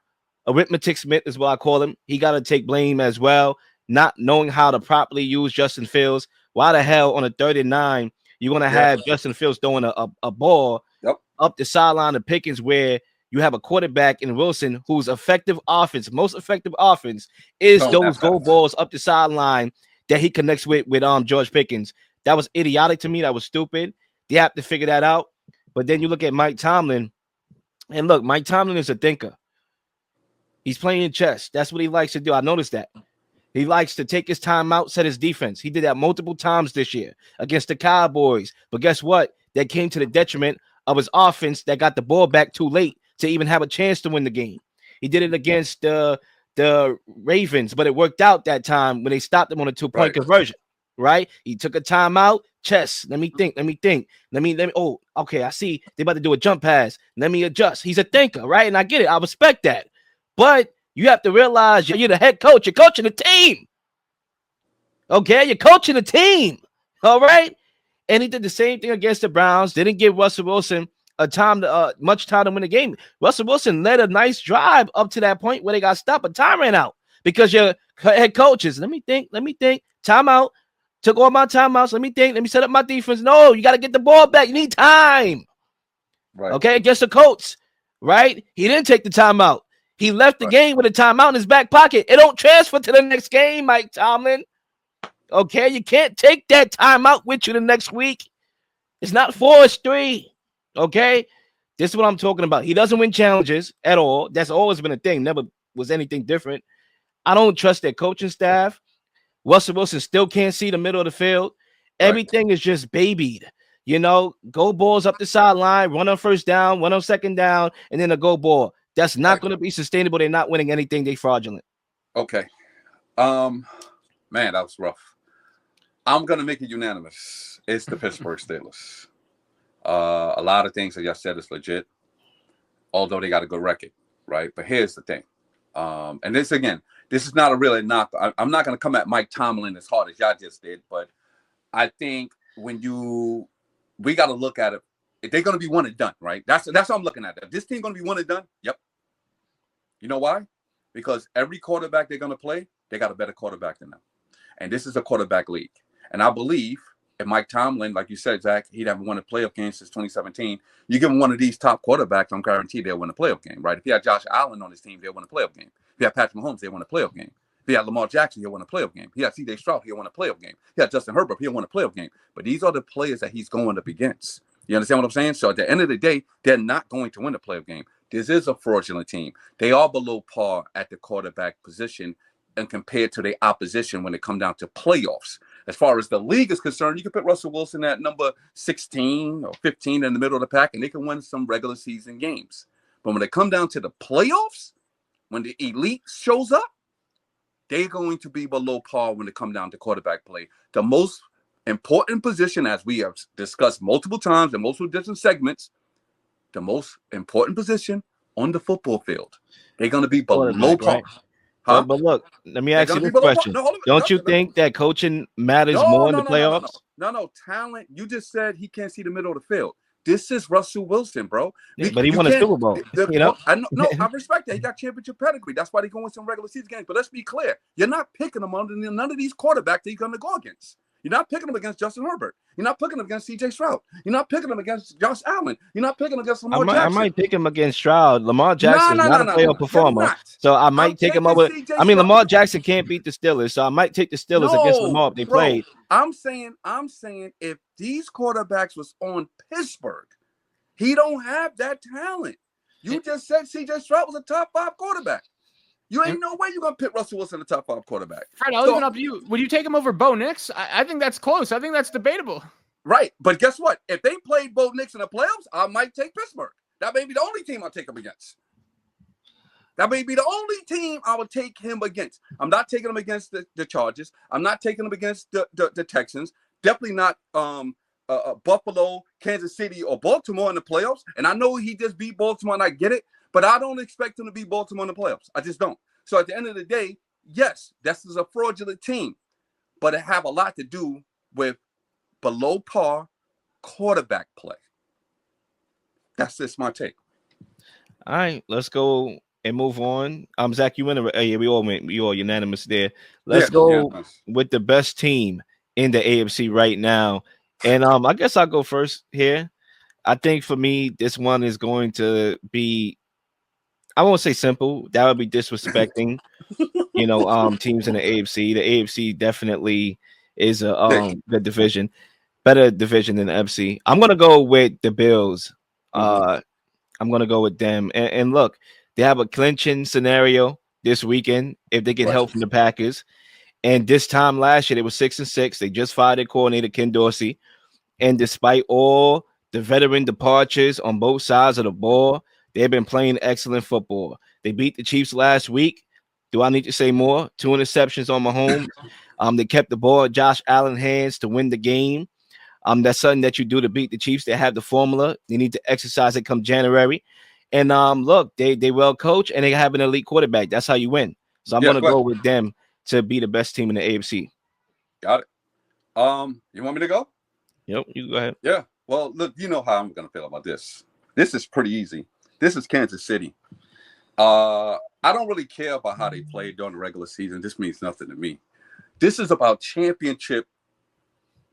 Arithmetic Smith is what I call him. He got to take blame as well, not knowing how to properly use Justin Fields. Why the hell on a 3rd and 9 you're going to have Justin Fields throwing a ball up the sideline of Pickens where you have a quarterback in Wilson whose most effective offense is those go balls up the sideline that he connects with George Pickens. That was idiotic to me. That was stupid. They have to figure that out. But then you look at Mike Tomlin, and look, Mike Tomlin is a thinker. He's playing chess. That's what he likes to do. I noticed that. He likes to take his time out, set his defense. He did that multiple times this year against the Cowboys. But guess what? That came to the detriment of his offense that got the ball back too late to even have a chance to win the game. He did it against the Ravens, but it worked out that time when they stopped him on a 2-point conversion. Right? He took a timeout. Chess. Let me think. Oh, okay. I see they about to do a jump pass. Let me adjust. He's a thinker, right? And I get it. I respect that. But you have to realize you're the head coach. You're coaching the team. Okay? You're coaching the team. All right? And he did the same thing against the Browns. Didn't give Russell Wilson much time to win the game. Russell Wilson led a nice drive up to that point where they got stopped, but time ran out because your head coaches. Let me think. Timeout. Took all my timeouts. Let me think. Let me set up my defense. No, you got to get the ball back. You need time. Right. Okay, against the Colts. Right? He didn't take the timeout. He left the game with a timeout in his back pocket. It don't transfer to the next game, Mike Tomlin. Okay, you can't take that timeout with you the next week. It's not 4, it's 3. Okay? This is what I'm talking about. He doesn't win challenges at all. That's always been a thing. Never was anything different. I don't trust their coaching staff. Russell Wilson still can't see the middle of the field. Everything is just babied. Go balls up the sideline, run on 1st down, run on 2nd down, and then a go ball. That's not going to be sustainable. They're not winning anything. They're fraudulent. Okay. Man, that was rough. I'm going to make it unanimous. It's the Pittsburgh Steelers. A lot of things that y'all said is legit, although they got a good record, right? But here's the thing. And this is not a really knock. I'm not going to come at Mike Tomlin as hard as y'all just did, but I think we got to look at it. If they're going to be one and done, right? That's how I'm looking at it. If this team going to be one and done, yep. You know why? Because every quarterback they're going to play, they got a better quarterback than them. And this is a quarterback league. And I believe if Mike Tomlin, like you said, Zach, he'd haven't won a playoff game since 2017. You give him one of these top quarterbacks, I'm guaranteed they'll win a playoff game, right? If you had Josh Allen on his team, they'll win a playoff game. If you had Patrick Mahomes, they'll win a playoff game. If you had Lamar Jackson, he'll win a playoff game. He had C.J. Stroud, he'll win a playoff game. He had Justin Herbert, he'll win a playoff game. But these are the players that he's going up against. You understand what I'm saying? So at the end of the day, they're not going to win a playoff game. This is a fraudulent team. They are below par at the quarterback position and compared to the opposition when it comes down to playoffs. As far as the league is concerned, you can put Russell Wilson at number 16 or 15 in the middle of the pack, and they can win some regular season games. But when it comes down to the playoffs, when the elite shows up, they're going to be below par when it comes down to quarterback play. The most important position, as we have discussed multiple times in multiple different segments, the most important position on the football field. They're going to be below par. Right? Huh? But look, let me ask you this question. Don't you think that coaching matters more in the playoffs? No. Talent. You just said he can't see the middle of the field. This is Russell Wilson, bro. Yeah, but he won a Super Bowl. I respect that. He got championship pedigree. That's why they go in some regular season games. But let's be clear. You're not picking him under none of these quarterbacks that you're going to go against. You're not picking him against Justin Herbert. You're not picking him against C.J. Stroud. You're not picking him against Josh Allen. You're not picking him against Lamar Jackson. I might pick him against Stroud. Lamar Jackson is not a playoff performer. So I might take him over. Lamar Jackson can't beat the Steelers. So I might take the Steelers against Lamar if they played. I'm saying if these quarterbacks was on Pittsburgh, he don't have that talent. You just said C.J. Stroud was a top 5 quarterback. You ain't no way you're going to pick Russell Wilson the top 5 quarterback. Fred, I'll leave it up to you. Would you take him over Bo Nix? I think that's close. I think that's debatable. Right. But guess what? If they played Bo Nix in the playoffs, I might take Pittsburgh. That may be the only team I'll take him against. That may be the only team I would take him against. I'm not taking him against the Chargers. I'm not taking him against the Texans. Definitely not Buffalo, Kansas City, or Baltimore in the playoffs. And I know he just beat Baltimore, and I get it. But I don't expect him to beat Baltimore in the playoffs. I just don't. So at the end of the day, yes, this is a fraudulent team. But it have a lot to do with below par quarterback play. That's just my take. All right, let's go and move on. Zach, you went. Yeah, we all unanimous there. Let's go with the best team in the AFC right now. And I guess I'll go first here. I think for me, this one is going to be, I won't say simple. That would be disrespecting, teams in the AFC. The AFC definitely is a good division, better division than the FC. I'm gonna go with the Bills. I'm gonna go with them. And look, they have a clinching scenario this weekend if they get help from the Packers. And this time last year, they were 6-6. They just fired their coordinator, Ken Dorsey. And despite all the veteran departures on both sides of the ball, they've been playing excellent football. They beat the Chiefs last week. Do I need to say more? 2 interceptions on Mahomes. They kept the ball at Josh Allen's hands to win the game. That's something that you do to beat the Chiefs. They have the formula. They need to exercise it come January. And look, they well coach and they have an elite quarterback. That's how you win. So I'm going to go with them to be the best team in the AFC. Got it. You want me to go? Yep, you go ahead. Yeah. Well, look, you know how I'm going to feel about this. This is pretty easy. This is Kansas City. I don't really care about how they play during the regular season. This means nothing to me. This is about championship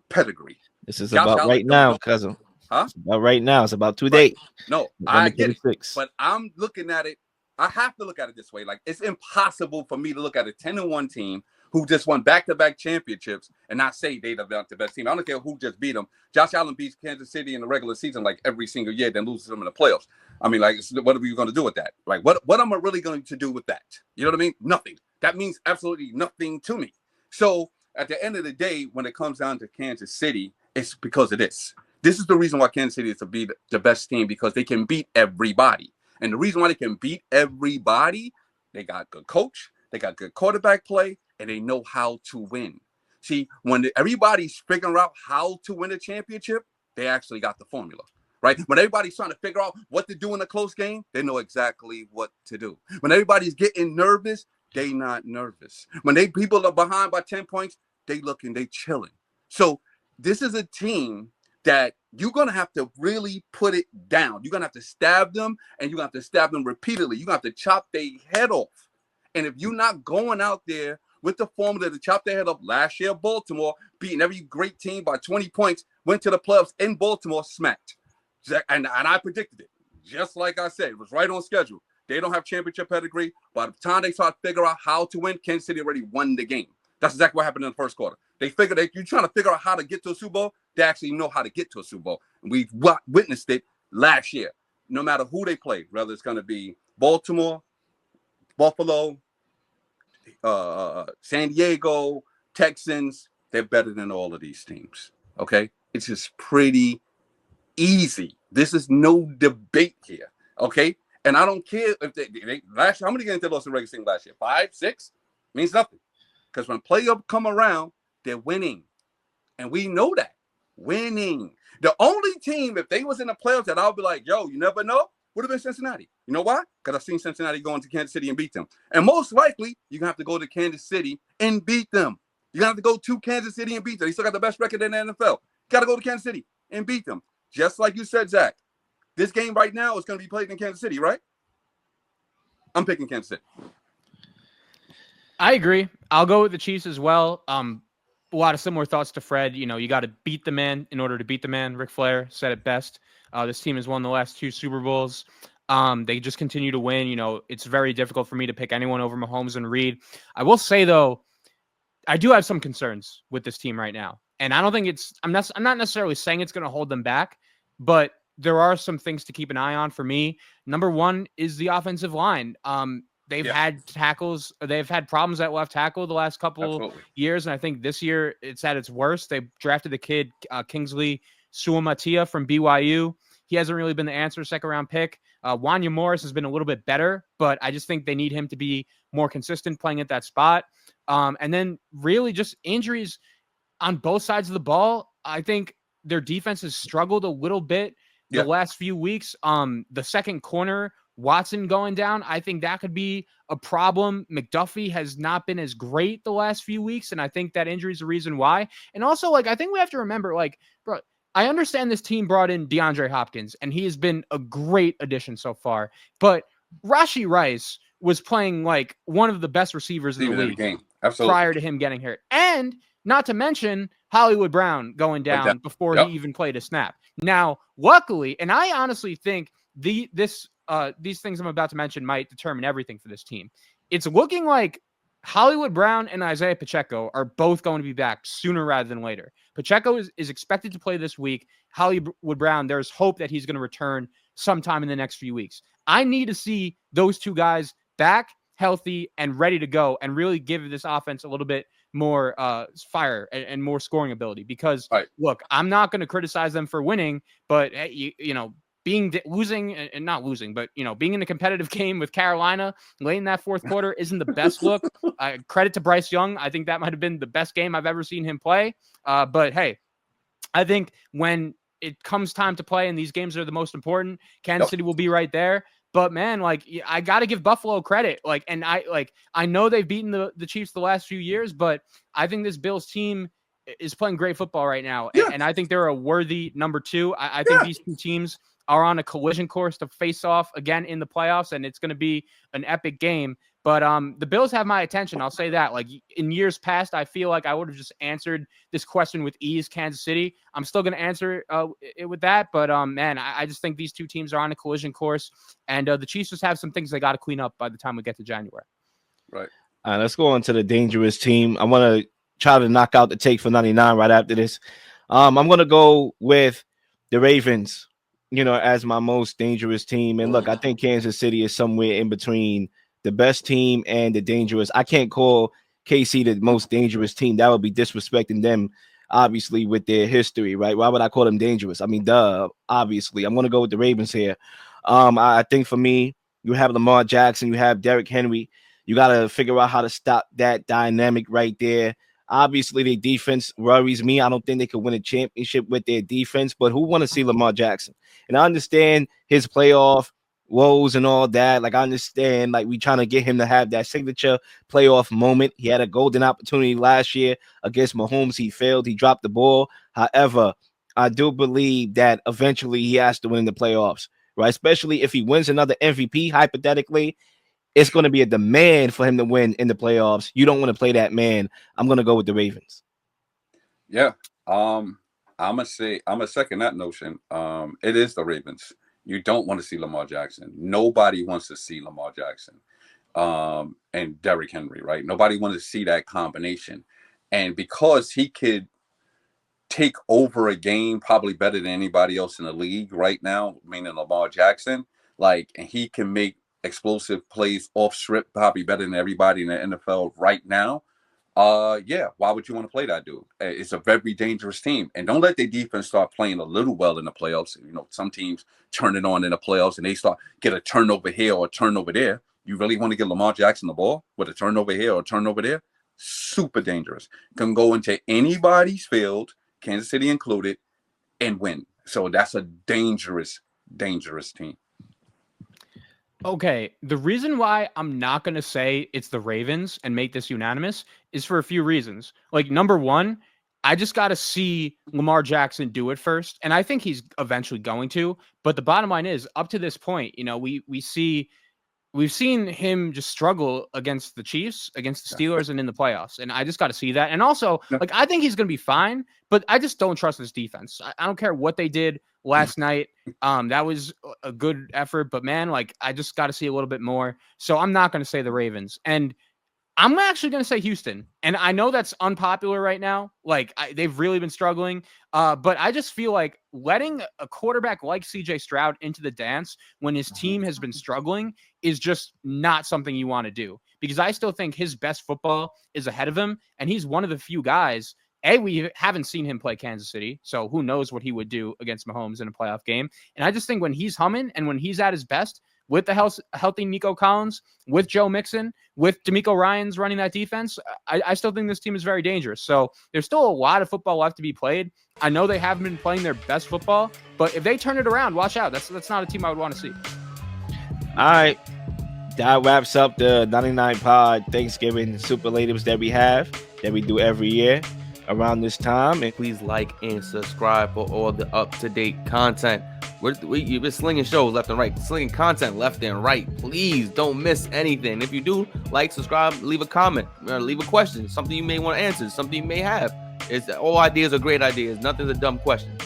pedigree. This is about right now, cousin. Huh? It's about right now. It's about today. No, I get it. But I'm looking at it. I have to look at it this way. Like, it's impossible for me to look at a 10-1 team who just won back-to-back championships and not say they're the best team. I don't care who just beat them. Josh Allen beats Kansas City in the regular season like every single year, then loses them in the playoffs. I mean, like, what are you going to do with that? Like, what am I really going to do with that? You know what I mean? Nothing. That means absolutely nothing to me. So at the end of the day, when it comes down to Kansas City, it's because of this. This is the reason why Kansas City is to be the best team, because they can beat everybody. And the reason why they can beat everybody, they got good coach, they got good quarterback play, and they know how to win. See, when everybody's figuring out how to win a championship, they actually got the formula. right? When everybody's trying to figure out what to do in a close game, they know exactly what to do. When everybody's getting nervous, they not nervous. When people are behind by 10 points, they chilling. So this is a team that you're going to have to really put it down. You're going to have to stab them, and you're going to have to stab them repeatedly. You're going to have to chop their head off. And if you're not going out there with the formula to chop their head off, last year, Baltimore, beating every great team by 20 points, went to the playoffs in Baltimore, smacked. And I predicted it. Just like I said, it was right on schedule. They don't have championship pedigree. By the time they start to figure out how to win, Kansas City already won the game. That's exactly what happened in the first quarter. They figured that you're trying to figure out how to get to a Super Bowl. They actually know how to get to a Super Bowl. And we witnessed it last year. No matter who they play, whether it's going to be Baltimore, Buffalo, San Diego, Texans, they're better than all of these teams. Okay? It's just pretty easy. This is no debate here. Okay? And I don't care if they last year, how many games they lost in the regular season last year? 5, 6? Means nothing. Because when playoffs come around, they're winning. And we know that. Winning. The only team, if they was in the playoffs, that I'll be like, yo, you never know, would have been Cincinnati. You know why? Because I've seen Cincinnati go into Kansas City and beat them. And most likely, you're going to have to go to Kansas City and beat them. You're going to have to go to Kansas City and beat them. They still got the best record in the NFL. Got to go to Kansas City and beat them. Just like you said, Zach. This game right now is going to be played in Kansas City, right? I'm picking Kansas City. I agree. I'll go with the Chiefs as well. A lot of similar thoughts to Fred. You know, you got to beat the man in order to beat the man. Ric Flair said it best. This team has won the last 2 Super Bowls. They just continue to win. You know, it's very difficult for me to pick anyone over Mahomes and Reed. I will say, though, I do have some concerns with this team right now. And I don't think I'm not necessarily saying it's going to hold them back, but there are some things to keep an eye on for me. Number one is the offensive line. They've had tackles. They've had problems at left tackle the last couple years. And I think this year it's at its worst. They drafted the kid, Kingsley Suamatia from BYU. He hasn't really been the answer, second round pick. Wanya Morris has been a little bit better, but I just think they need him to be more consistent playing at that spot. And then really just injuries on both sides of the ball. I think their defense has struggled a little bit the last few weeks. The second corner, Watson going down, I think that could be a problem. McDuffie has not been as great the last few weeks, and I think that injury is the reason why. And also, like, I think we have to remember, like, bro, I understand this team brought in DeAndre Hopkins, and he has been a great addition so far. But Rashee Rice was playing like one of the best receivers in the league game. Prior to him getting hurt. And not to mention Hollywood Brown going down before he even played a snap. Now, luckily, and I honestly think these things I'm about to mention might determine everything for this team. It's looking like Hollywood Brown and Isaiah Pacheco are both going to be back sooner rather than later. Pacheco is expected to play this week. Hollywood Brown, there's hope that he's going to return sometime in the next few weeks. I need to see those two guys back, healthy, and ready to go, and really give this offense a little bit more fire and more scoring ability. Because, look, I'm not going to criticize them for winning, but, you know, losing and not losing, but, you know, being in a competitive game with Carolina late in that fourth quarter isn't the best look. Credit to Bryce Young. I think that might have been the best game I've ever seen him play. But hey, I think when it comes time to play and these games are the most important, Kansas City will be right there. But man, like, I got to give Buffalo credit. Like, and I know they've beaten the Chiefs the last few years, but I think this Bills team is playing great football right now. And I think they're a worthy number 2. I think these two teams are on a collision course to face off again in the playoffs, and it's going to be an epic game. But the Bills have my attention. I'll say that. Like, in years past, I feel like I would have just answered this question with ease, Kansas City. I'm still going to answer it with that. But, man, I just think these two teams are on a collision course. And the Chiefs just have some things they got to clean up by the time we get to January. Right. All right, let's go on to the dangerous team. I want to try to knock out the take for 99 right after this. I'm going to go with the Ravens, you know, as my most dangerous team. And look, I think Kansas City is somewhere in between the best team and the dangerous. I can't call KC the most dangerous team. That would be disrespecting them, obviously, with their history, right? Why would I call them dangerous? I mean, obviously. I'm going to go with the Ravens here. I think for me, you have Lamar Jackson, you have Derrick Henry. You got to figure out how to stop that dynamic right there. Obviously, their defense worries me. I don't think they could win a championship with their defense, but who want to see Lamar Jackson? And I understand his playoff woes and all that. Like, I understand, like, we trying to get him to have that signature playoff moment. He had a golden opportunity last year against Mahomes. He failed. He dropped the ball. However, I do believe that eventually he has to win the playoffs, right? Especially if he wins another MVP, hypothetically, it's going to be a demand for him to win in the playoffs. You don't want to play that man. I'm going to go with the Ravens. Yeah. I'm gonna second that notion. It is the Ravens. You don't want to see Lamar Jackson. Nobody wants to see Lamar Jackson and Derrick Henry, right? Nobody wants to see that combination. And because he could take over a game probably better than anybody else in the league right now, meaning Lamar Jackson, like, and he can make explosive plays off strip probably better than everybody in the NFL right now. Yeah, why would you want to play that dude? It's a very dangerous team. And don't let their defense start playing a little well in the playoffs. You know, some teams turn it on in the playoffs and they start get a turnover here or a turnover there. You really want to get Lamar Jackson the ball with a turnover here or a turnover there? Super dangerous. Can go into anybody's field, Kansas City included, and win. So that's a dangerous, dangerous team. Okay, the reason why I'm not going to say it's the Ravens and make this unanimous is for a few reasons. Like, number one, I just got to see Lamar Jackson do it first, and I think he's eventually going to. But the bottom line is, up to this point, you know, we've seen him just struggle against the Chiefs, against the Steelers, and in the playoffs. And I just got to see that. And also, like, I think he's going to be fine, but I just don't trust this defense. I don't care what they did last night. That was a good effort, but man, like, I just got to see a little bit more. So I'm not going to say the Ravens. And I'm actually going to say Houston. And I know that's unpopular right now. Like, they've really been struggling. But I just feel like letting a quarterback like CJ Stroud into the dance when his team has been struggling is just not something you want to do, because I still think his best football is ahead of him. And he's one of the few guys. We haven't seen him play Kansas City, so who knows what he would do against Mahomes in a playoff game. And I just think when he's humming and when he's at his best, with the healthy Nico Collins, with Joe Mixon, with DeMeco Ryans running that defense, I still think this team is very dangerous. So there's still a lot of football left to be played. I know they haven't been playing their best football, but if they turn it around, watch out. That's not a team I would want to see. All right. That wraps up the 99 Pod Thanksgiving Superlatives that we do every year around this time. And please like and subscribe for all the up-to-date content. You've been slinging shows left and right, slinging content left and right. Please don't miss anything. If you do, like, subscribe, leave a comment, leave a question, something you may want to answer, something you may have. All ideas are great ideas. Nothing's a dumb question.